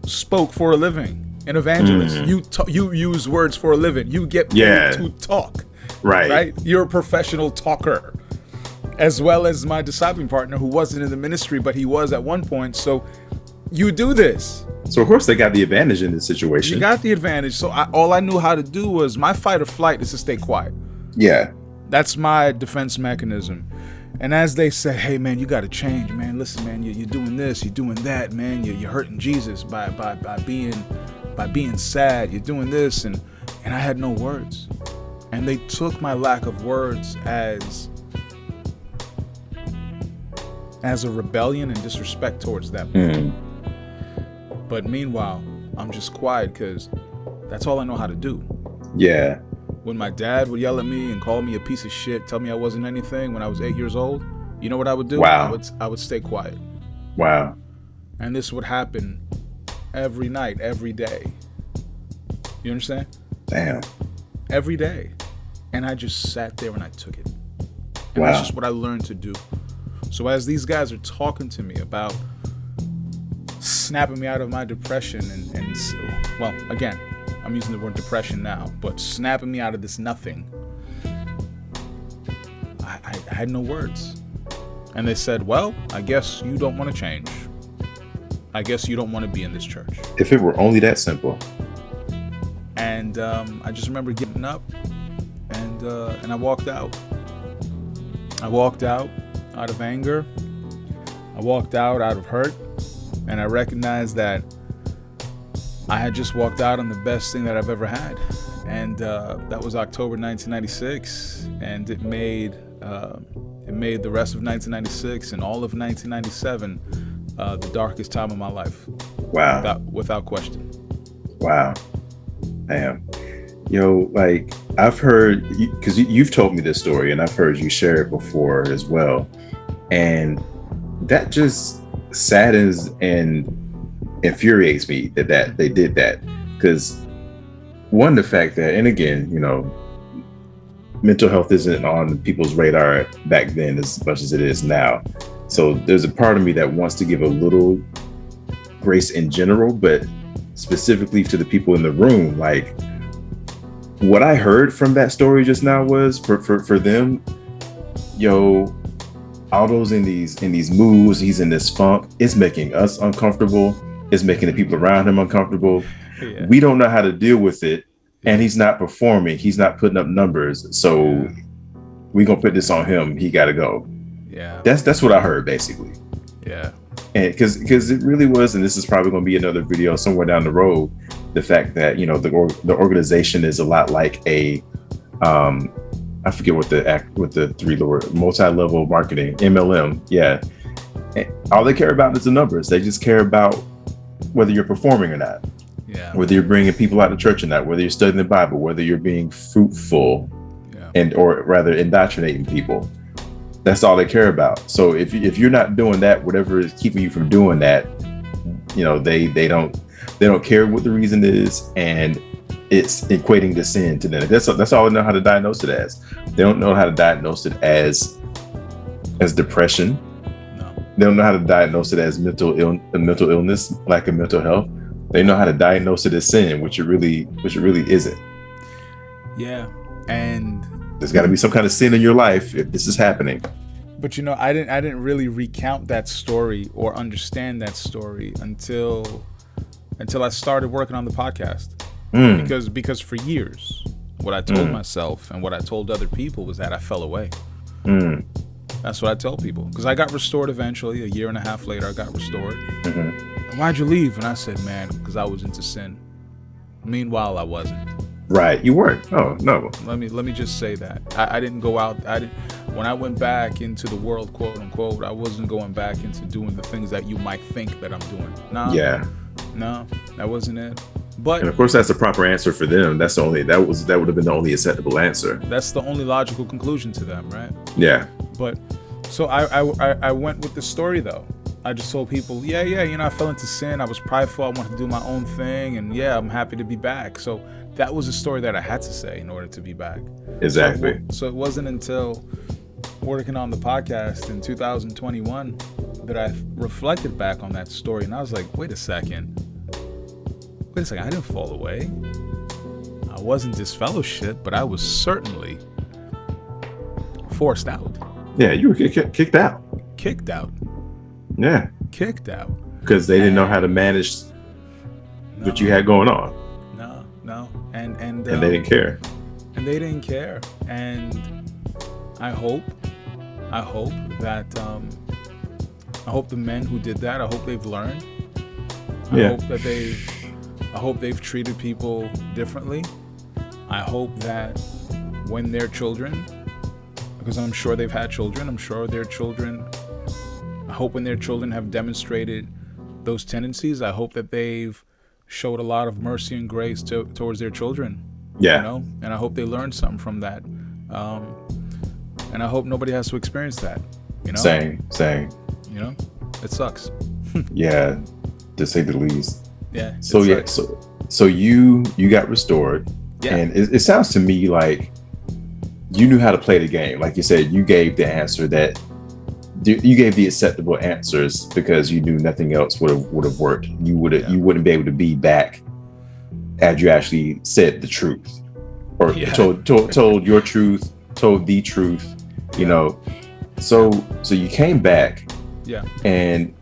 B: spoke for a living. An evangelist. You use words for a living. You get paid to talk. Right. You're a professional talker. As well as my discipling partner who wasn't in the ministry, but he was at one point. So you do this.
A: So of course they got the advantage in this situation.
B: You got the advantage. So all I knew how to do was my fight or flight is to stay quiet.
A: Yeah. That's
B: my defense mechanism. And as they said, hey man, you got to change, man. Listen, man, you're doing this, you're doing that, man. You're hurting Jesus by being sad. You're doing this, and I had no words. And they took my lack of words as a rebellion and disrespect towards them. But meanwhile, I'm just quiet because that's all I know how to do.
A: Yeah.
B: When my dad would yell at me and call me a piece of shit, tell me I wasn't anything when I was 8 years old, you know what I would do?
A: Wow.
B: I would stay quiet.
A: Wow.
B: And this would happen every night, every day. You understand?
A: Damn.
B: Every day. And I just sat there and I took it. And
A: wow.
B: That's just what I learned to do. So as these guys are talking to me about snapping me out of my depression and well, again, I'm using the word depression now, but snapping me out of this nothing, I had no words. And they said, well, I guess you don't want to change. I guess you don't want to be in this church.
A: If it were only that simple.
B: And I just remember getting up and I walked out. I walked out of anger. I walked out of hurt. And I recognized that I had just walked out on the best thing that I've ever had. And that was October 1996. And it made the rest of 1996 and all of 1997 the darkest time of my life.
A: Wow.
B: Without question.
A: Wow. Damn. Yo, like I've heard, because you've told me this story and I've heard you share it before as well. And that just saddens and infuriates me that they did that. Because one, the fact that, and again, you know, mental health isn't on people's radar back then as much as it is now. So there's a part of me that wants to give a little grace in general, but specifically to the people in the room, like what I heard from that story just now was for them, yo, Aldo's in these moods, he's in this funk, it's making us uncomfortable, it's making the people around him uncomfortable. Yeah. We don't know how to deal with it, and he's not performing, he's not putting up numbers, so we're gonna put this on him, he gotta go.
B: Yeah,
A: that's what I heard basically.
B: Yeah.
A: And because it really was, and this is probably going to be another video somewhere down the road, the fact that, you know, the organization is a lot like a I forget what the three word, multi-level marketing, MLM. Yeah, and all they care about is the numbers. They just care about whether you're performing or not.
B: Yeah.
A: Whether you're bringing people out to church or not, whether you're studying the Bible, whether you're being fruitful, or rather indoctrinating people. That's all they care about. So if you're not doing that, whatever is keeping you from doing that, you know, they don't care what the reason is, and it's equating to sin to them. That's all they know how to diagnose it as. They don't know how to diagnose it as depression.
B: No.
A: They don't know how to diagnose it as mental illness, lack of mental health. They know how to diagnose it as sin, which it really isn't.
B: Yeah, and
A: There's got to be some kind of sin in your life if this is happening.
B: But I didn't really recount that story or understand that story until I started working on the podcast. Because for years, what I told myself and what I told other people was that I fell away. That's what I tell people. Because I got restored eventually. A year and a half later, I got restored. And why'd you leave? And I said, man, because I was into sin. Meanwhile, I wasn't.
A: Right, you weren't. Oh no.
B: Let me just say that I didn't go out. When I went back into the world, quote unquote, I wasn't going back into doing the things that you might think that I'm doing. No, that wasn't it. But
A: and of course, that's the proper answer for them. That would have been the only acceptable answer.
B: That's the only logical conclusion to them, right?
A: Yeah.
B: But so I went with the story though. I just told people, I fell into sin. I was prideful. I wanted to do my own thing, and I'm happy to be back. So that was a story that I had to say in order to be back.
A: Exactly.
B: So it wasn't until working on the podcast in 2021 that I reflected back on that story, and I was like, wait a second, I didn't fall away. I wasn't disfellowshipped, but I was certainly forced out.
A: Yeah, you were kicked out.
B: Kicked out.
A: Yeah.
B: Kicked out.
A: Because they didn't know how to manage what you had going on.
B: No. And
A: they didn't care.
B: And they didn't care. And I hope that I hope the men who did that, I hope they've learned. I hope they've treated people differently. I hope that when their children, because I'm sure they've had children, I hope when their children have demonstrated those tendencies, I hope that they've showed a lot of mercy and grace towards their children.
A: Yeah.
B: And I hope they learned something from that. And I hope nobody has to experience that.
A: Same.
B: It sucks.
A: Yeah, to say the least.
B: Yeah.
A: So you got restored. Yeah. And it sounds to me like you knew how to play the game. Like you said, you gave the answer that you gave the acceptable answers because you knew nothing else would have worked. You wouldn't be able to be back as you actually said the truth or told your truth, told the truth. So you came back. Yeah. And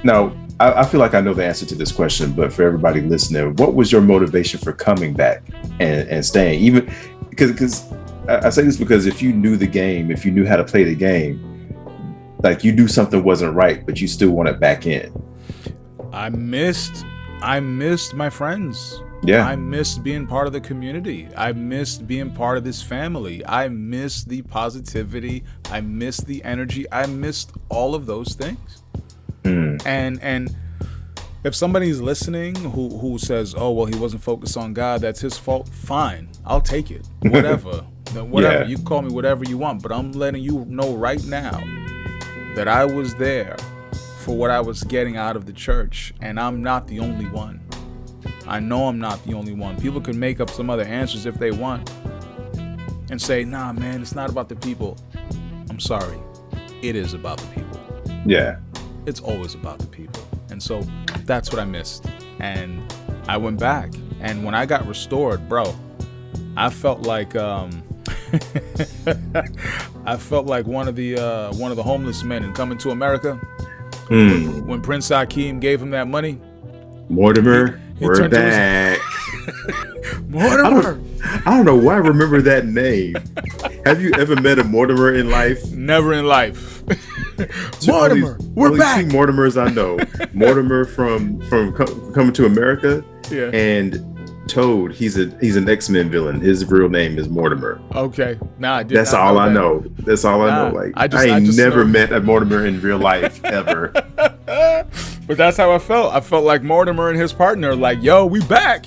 A: now I feel like I know the answer to this question, but for everybody listening, what was your motivation for coming back and staying? Even because I say this because if you knew the game, if you knew how to play the game, like you knew something wasn't right, but you still want it back in.
B: I missed my friends.
A: Yeah.
B: I missed being part of the community. I missed being part of this family. I missed the positivity. I missed the energy. I missed all of those things. And if somebody's listening who says, oh, well, he wasn't focused on God, that's his fault. Fine. I'll take it. Whatever. Yeah. You can call me whatever you want, but I'm letting you know right now that I was there for what I was getting out of the church, and I'm not the only one. I know I'm not the only one. People can make up some other answers if they want and say, nah, man, it's not about the people. I'm sorry. It is about the people.
A: Yeah.
B: It's always about the people. And so that's what I missed. And I went back. And when I got restored, bro, I felt like I felt like one of the homeless men in Coming to America. When Prince Hakeem gave him that money.
A: Mortimer, we're back.
B: Mortimer.
A: I don't know why I remember that name. Have you ever met a Mortimer in life?
B: Never in life. Mortimer, we're back.
A: Two Mortimers I know. Mortimer from Coming to America.
B: Yeah.
A: And Toad, he's an X-Men villain. His real name is Mortimer.
B: Okay.
A: That's all I know. That's all I know. Like I ain't never met a Mortimer in real life ever.
B: But that's how I felt. I felt like Mortimer and his partner, like, yo, we back.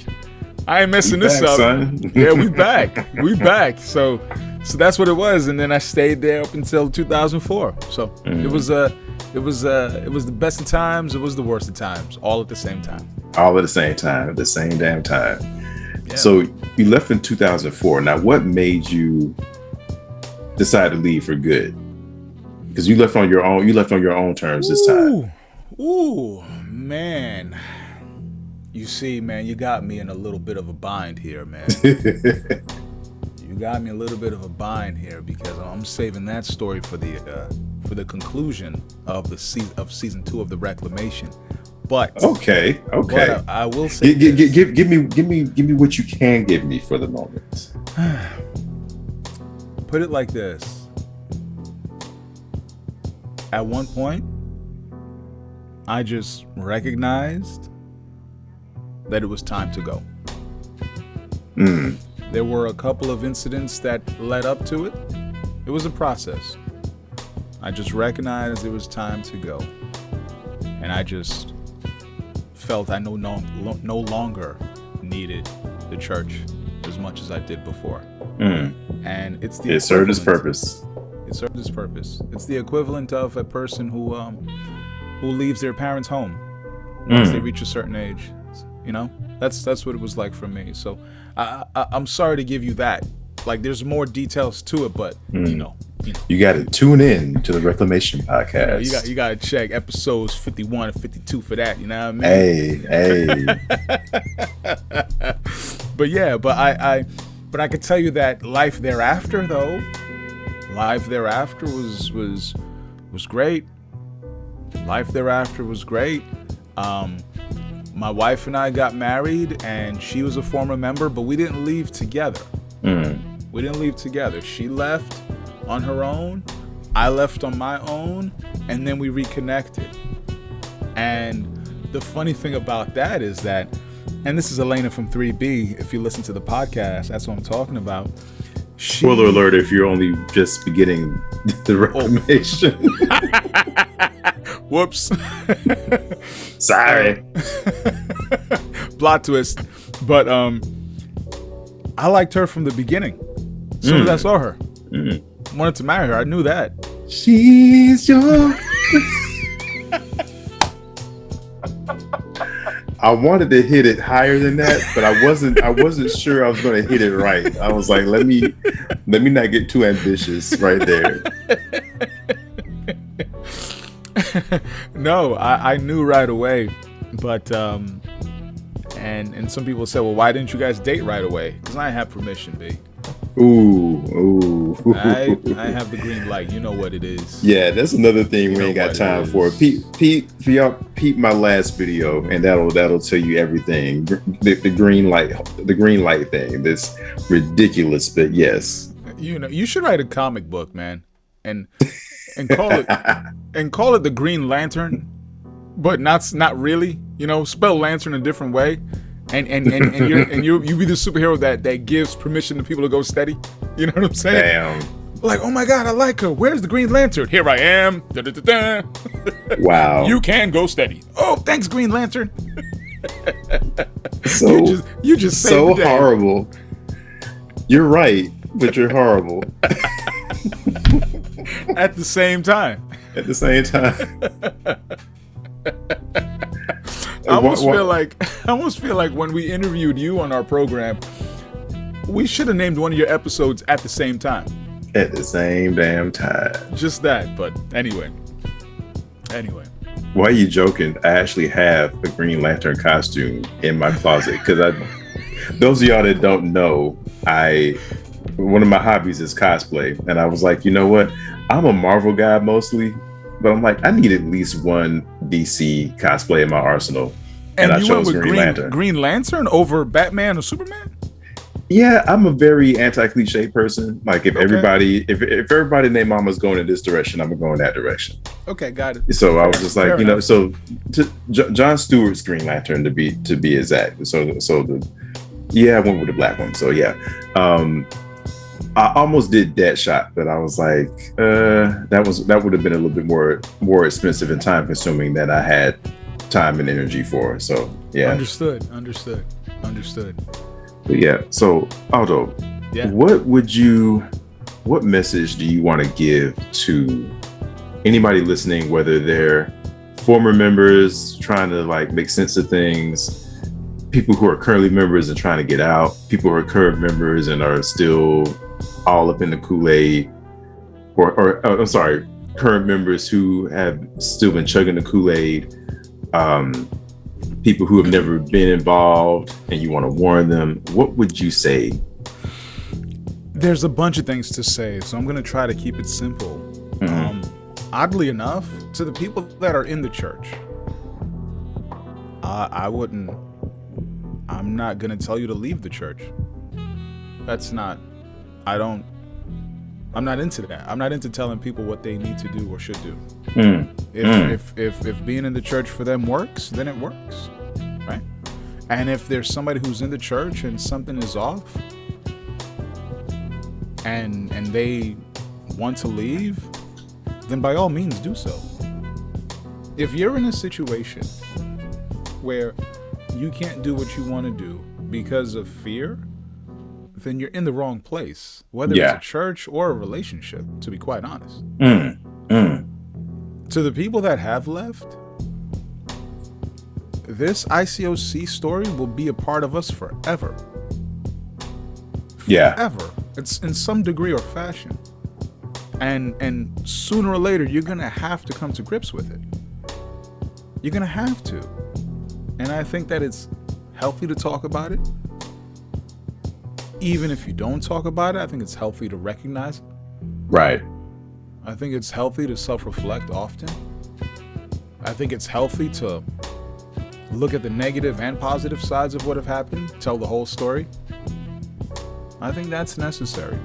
B: I ain't messing this up. Son. Yeah, we back. We back. So that's what it was. And then I stayed there up until 2004. So it was the best of times. It was the worst of times, all at the same time.
A: All at the same time, at the same damn time.
B: Yeah.
A: So you left in 2004. Now, what made you decide to leave for good? Because you left on your own. You left on your own terms this time.
B: Ooh, man. You see, man, you got me in a little bit of a bind here, man. You got me a little bit of a bind here because I'm saving that story for the conclusion of season 2 of the Reclamation. But
A: okay.
B: But I will say,
A: give me what you can give me for the moment.
B: Put it like this: at one point, I just recognized that it was time to go. There were a couple of incidents that led up to it. It was a process. I just recognized it was time to go. And I just felt I no longer needed the church as much as I did before. And it
A: served its purpose.
B: It served its purpose. It's the equivalent of a person who leaves their parents' home once they reach a certain age. You know, that's what it was like for me. So I'm sorry to give you that. Like, there's more details to it, but
A: you got to tune in to the Reclamation Podcast.
B: You got to check episodes 51 and 52 for that. You know what I mean? Hey. But I could tell you that life thereafter, though, was great. Life thereafter was great. My wife and I got married, and she was a former member, but we didn't leave together. We didn't leave together. She left on her own. I left on my own, and then we reconnected. And the funny thing about that is that, and this is Elena from 3B, if you listen to the podcast, that's what I'm talking about.
A: Spoiler alert if you're only just beginning the Reclamation.
B: Whoops.
A: Sorry.
B: Plot twist. But I liked her from the beginning. As soon as I saw her. Wanted to marry her. I knew that.
A: She's your... I wanted to hit it higher than that, but I wasn't sure I was going to hit it right. I was like, let me not get too ambitious right there.
B: No, I knew right away, but and some people say, well, why didn't you guys date right away? Because I have permission, B.
A: Ooh.
B: I have the green light. You know what it is.
A: Yeah, that's another thing we ain't got time for. Peep my last video, and that'll tell you everything. The green light thing. That's ridiculous, but yes.
B: You know, you should write a comic book, man, and call it the Green Lantern, but not really. You know, spell lantern a different way. And you be the superhero that gives permission to people to go steady. You know what I'm saying?
A: Damn.
B: Like, oh my God, I like her. Where's the Green Lantern? Here I am. Da-da-da-da.
A: Wow.
B: You can go steady. Oh, thanks, Green Lantern.
A: So
B: you just
A: so horrible. You're right, but you're horrible.
B: At the same time. I almost feel like when we interviewed you on our program, we should have named one of your episodes At the Same Time.
A: At the same damn time.
B: Just that, but anyway.
A: Why are you joking? I actually have a Green Lantern costume in my closet because those of y'all that don't know, one of my hobbies is cosplay, and I was like, you know what? I'm a Marvel guy mostly. But I'm like, I need at least one DC cosplay in my arsenal. And I chose Green Lantern.
B: Green Lantern over Batman or Superman?
A: Yeah, I'm a very anti-cliche person. Like if everybody named Mama's going in this direction, I'm gonna go in that direction.
B: Okay, got it.
A: So I was just like, John Stewart's Green Lantern to be exact. I went with the black one. So yeah. I almost did Deadshot, but I was like, that would have been a little bit more expensive and time consuming than I had time and energy for. So yeah.
B: Understood.
A: But yeah, so Aldo, what message do you want to give to anybody listening, whether they're former members trying to like make sense of things, people who are currently members and trying to get out, people who are current members and are still all up in the Kool-Aid, or I'm sorry, current members who have still been chugging the Kool-Aid, people who have never been involved and you want to warn them, what would you say?
B: There's a bunch of things to say, so I'm going to try to keep it simple. Oddly enough, to the people that are in the church, I'm not going to tell you to leave the church. I'm not into that. I'm not into telling people what they need to do or should do. If being in the church for them works, then it works, right? And if there's somebody who's in the church and something is off, and they want to leave, then by all means do so. If you're in a situation where you can't do what you want to do because of fear, then you're in the wrong place, whether it's a church or a relationship, to be quite honest. To the people that have left, this ICOC story will be a part of us forever. Forever. It's in some degree or fashion. And sooner or later, you're going to have to come to grips with it. You're going to have to. And I think that it's healthy to talk about it. Even if you don't talk about it, I think it's healthy to recognize it.
A: Right.
B: I think it's healthy to self-reflect often. I think it's healthy to look at the negative and positive sides of what have happened, tell the whole story. I think that's necessary,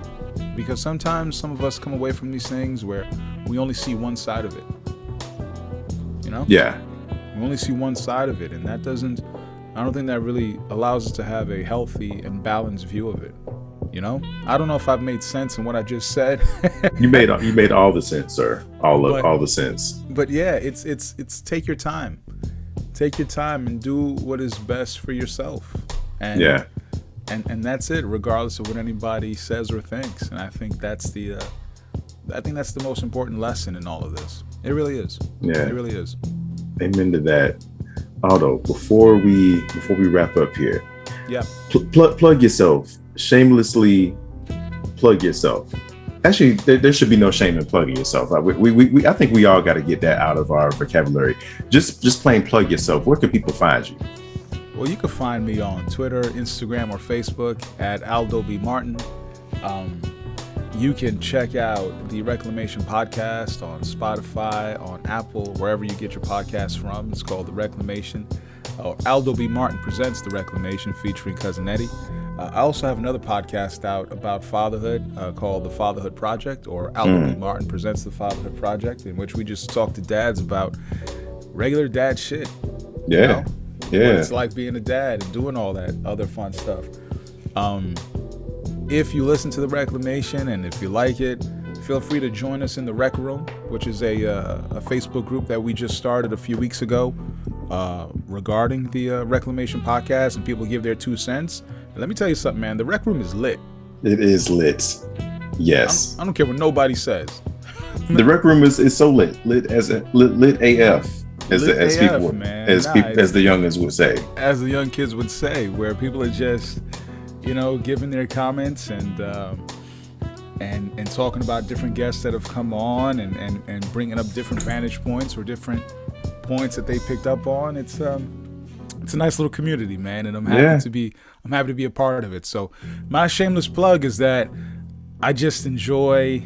B: because sometimes some of us come away from these things where we only see one side of it. You know?
A: Yeah.
B: We only see one side of it, and I don't think that really allows us to have a healthy and balanced view of it. You know? I don't know if I've made sense in what I just said.
A: You made all the sense, sir. All the sense.
B: But yeah, it's take your time. Take your time and do what is best for yourself. And
A: yeah.
B: And that's it, regardless of what anybody says or thinks. And I think that's the most important lesson in all of this. It really is.
A: Yeah.
B: It really is.
A: Amen to that. Aldo, before we wrap up here,
B: yeah,
A: plug yourself. Shamelessly plug yourself. Actually, there should be no shame in plugging yourself. I think we all got to get that out of our vocabulary. Just plain plug yourself. Where can people find you?
B: Well, you can find me on Twitter, Instagram, or Facebook at Aldo B Martin. You can check out the Reclamation Podcast on Spotify, on Apple, wherever you get your podcasts from. It's called The Reclamation. Aldo B Martin presents The Reclamation, featuring Cousin Eddie. I also have another podcast out about fatherhood called The Fatherhood Project, or Aldo B Martin presents The Fatherhood Project, in which we just talk to dads about regular dad shit.
A: Yeah.
B: You know?
A: Yeah.
B: What it's like being a dad and doing all that other fun stuff. If you listen to The Reclamation and if you like it, feel free to join us in the Rec Room, which is a Facebook group that we just started a few weeks ago regarding the Reclamation Podcast, and people give their 2 cents. And let me tell you something, man. The Rec Room is lit.
A: It is lit. Yes.
B: I don't care what nobody says.
A: The Rec Room is so lit. Lit AF. As the youngins would say.
B: As the young kids would say, where people are just, giving their comments and talking about different guests that have come on and bringing up different vantage points or different points that they picked up on. It's a nice little community, man, and I'm happy to be a part of it. So my shameless plug is that I just enjoy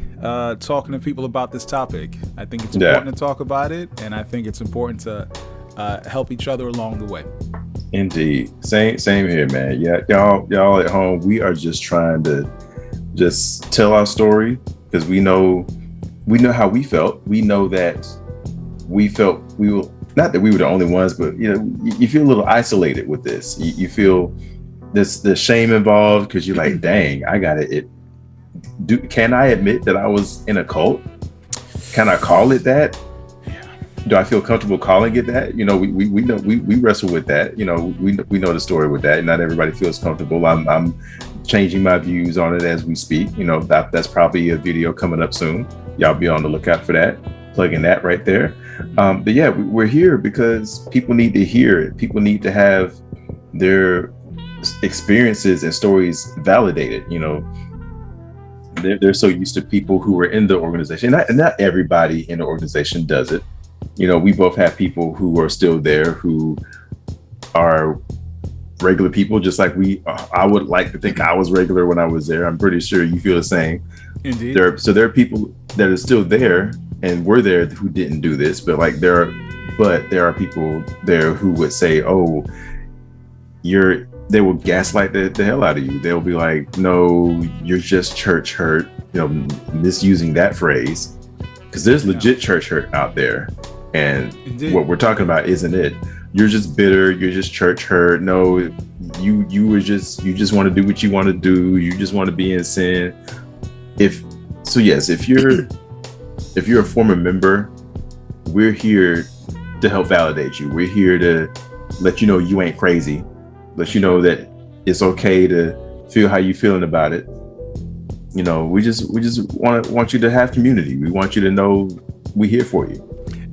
B: talking to people about this topic. I think it's important to talk about it, and I think it's important to help each other along the way.
A: Indeed. Same here, man. Yeah, y'all at home, we are just trying to just tell our story, because we know how we felt. We know that we felt not that we were the only ones, but you feel a little isolated with this. You feel the shame involved, because you're like, dang, I got it. Can I admit that I was in a cult? Can I call it that?
B: Yeah.
A: Do I feel comfortable calling it that? We know we wrestle with that. We know the story with that. Not everybody feels comfortable. I'm changing my views on it as we speak. That's probably a video coming up soon. Y'all be on the lookout for that. Plugging that right there. But yeah, we're here because people need to hear it. People need to have their experiences and stories validated. They're so used to people who were in the organization, and not everybody in the organization does it. We both have people who are still there, who are regular people, just like I would like to think I was regular when I was there. I'm pretty sure you feel the same.
B: Indeed.
A: There are people that are still there and were there who didn't do this, but like there are people there who would say, "Oh, they will gaslight the hell out of you." They'll be like, "No, you're just church hurt," misusing that phrase, because there's legit church hurt out there, and Indeed. What we're talking about isn't it. You're just bitter. You're just church hurt. No, you just want to do what you want to do. You just want to be in sin. If you're a former member, we're here to help validate you. We're here to let you know you ain't crazy. Let you know that it's okay to feel how you're feeling about it. We just want you to have community. We want you to know we're here for you.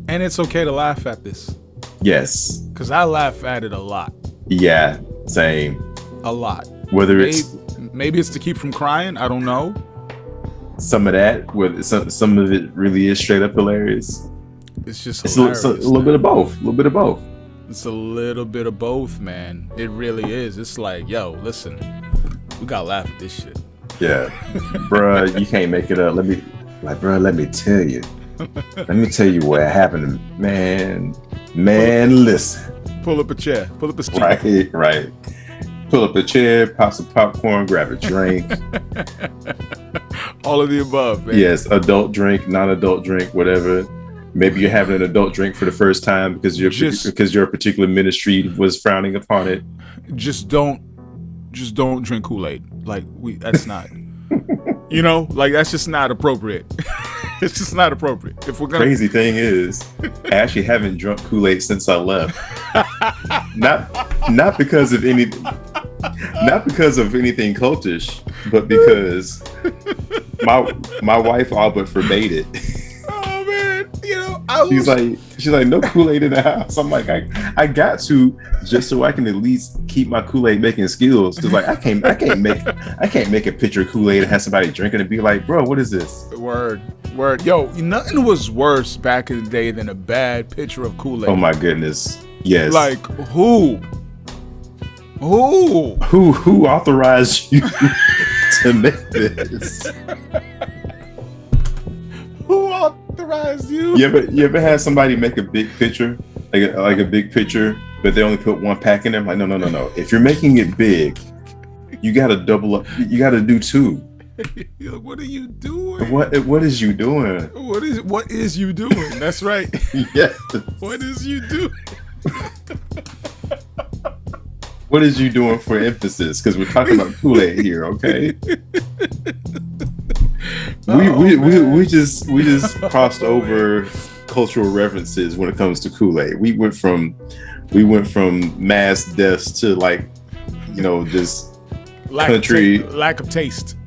B: And it's okay to laugh at this.
A: Yes.
B: Because I laugh at it a lot.
A: Yeah, same.
B: A lot. Maybe it's to keep from crying. I don't know.
A: Some of that, some of it really is straight up hilarious.
B: It's just hilarious.
A: It's a little bit of both. A little bit of both.
B: It's a little bit of both, man. It really is. It's like, yo, listen, we gotta laugh at this shit.
A: Yeah, bruh, you can't make it up. Let me tell you. Let me tell you what happened, man. Man, listen.
B: Pull up a chair. Pull up a seat.
A: Right. Pull up a chair, pop some popcorn, grab a drink.
B: All of the above, man.
A: Yes, adult drink, non-adult drink, whatever. Maybe you're having an adult drink for the first time because your particular ministry was frowning upon it.
B: Just don't drink Kool-Aid. Like that's not, like that's just not appropriate. It's just not appropriate. If we're gonna.
A: Crazy thing is, I actually haven't drunk Kool-Aid since I left. Not because of anything cultish, but because my wife all but forbade it.
B: Oh man,
A: she's like no Kool-Aid in the house. I'm like I got to, just so I can at least keep my Kool-Aid making skills. Cause like I can't make a pitcher of Kool-Aid and have somebody drinking and be like, bro, what is this?
B: Word. Yo, nothing was worse back in the day than a bad pitcher of Kool-Aid.
A: Oh my goodness. Yes.
B: Like who
A: authorized you to make this?
B: Who authorized you?
A: You ever had somebody make a big pitcher, like a big pitcher, but they only put one pack in there? I'm like, no. If you're making it big, you got to double up. You got to do two.
B: What are you doing?
A: What is you doing?
B: What is you doing? That's right.
A: Yes.
B: What is you doing?
A: What is you doing for emphasis? Because we're talking about Kool-Aid here, okay? We just crossed over cultural references when it comes to Kool-Aid. We went from mass deaths to just country
B: lack of taste.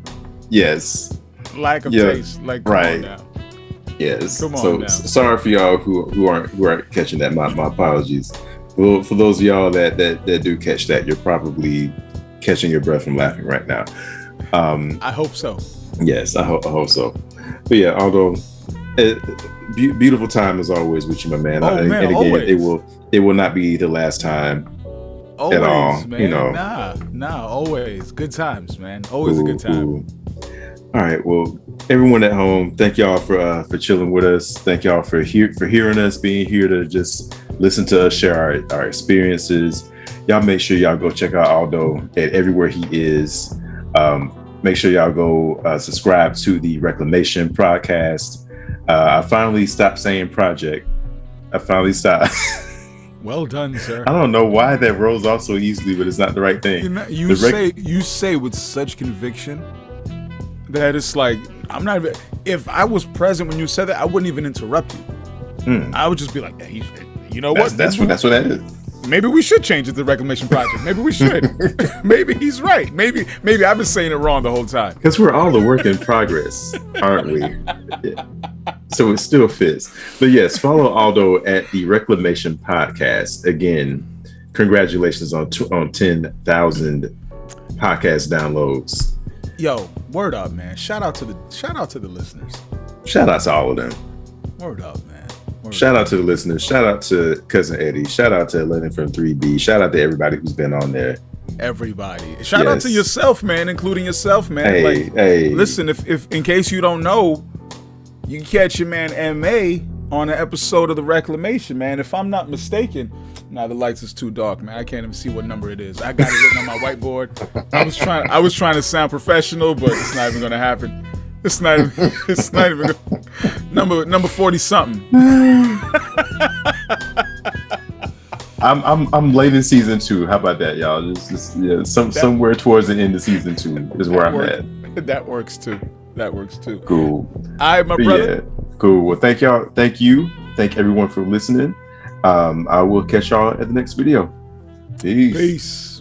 A: Yes.
B: Lack of taste. Like come
A: right.
B: on now.
A: Yes.
B: Come on now.
A: Sorry for y'all who aren't catching that. My apologies. Well, for those of y'all that do catch that, you're probably catching your breath from laughing right now.
B: I hope so.
A: Yes, I hope so. But yeah, Aldo, beautiful time as always with you, my man.
B: Oh, man,
A: and again,
B: always.
A: it will not be the last time.
B: Always,
A: at all,
B: man. Nah, always. Good times, man. Always a good time.
A: Ooh. All right, well, everyone at home, thank y'all for chilling with us. Thank y'all for hearing us, being here to just listen to us share our experiences. Y'all make sure y'all go check out Aldo at everywhere he is. Make sure y'all go subscribe to the Reclamation Podcast. I finally stopped saying project. I finally stopped.
B: Well done, sir.
A: I don't know why that rolls off so easily, but it's not the right thing.
B: You say with such conviction that it's like, I'm not even, if I was present when you said that, I wouldn't even interrupt you. I would just be like, hey, you know what?
A: That's what that is.
B: Maybe we should change it to the Reclamation Project. Maybe we should. Maybe he's right. Maybe I've been saying it wrong the whole time.
A: Because we're all a work in progress, aren't we? Yeah. So it still fits. But yes, follow Aldo at the Reclamation Podcast. Again, congratulations on 10,000 podcast downloads.
B: Yo, word up, man. Shout out to the listeners.
A: Shout out to all of them.
B: Word up, man.
A: Shout out to the listeners. Shout out to Cousin Eddie. Shout out to Lennon from 3B. Shout out to everybody who's been on there.
B: Everybody. Shout out to yourself, man, including yourself, man.
A: Hey.
B: Listen, if in case you don't know, you can catch your man MA on an episode of the Reclamation, man. If I'm not mistaken, the lights is too dark, man. I can't even see what number it is. I got it written on my whiteboard. I was trying to sound professional, but it's not even gonna happen. It's not even number 40 something.
A: I'm late in season 2. How about that, y'all? Somewhere towards the end of season 2 is where I'm at.
B: That works too.
A: Cool.
B: All right, my brother.
A: Yeah, cool. Well, thank y'all. Thank you. Thank everyone for listening. I will catch y'all at the next video. Peace.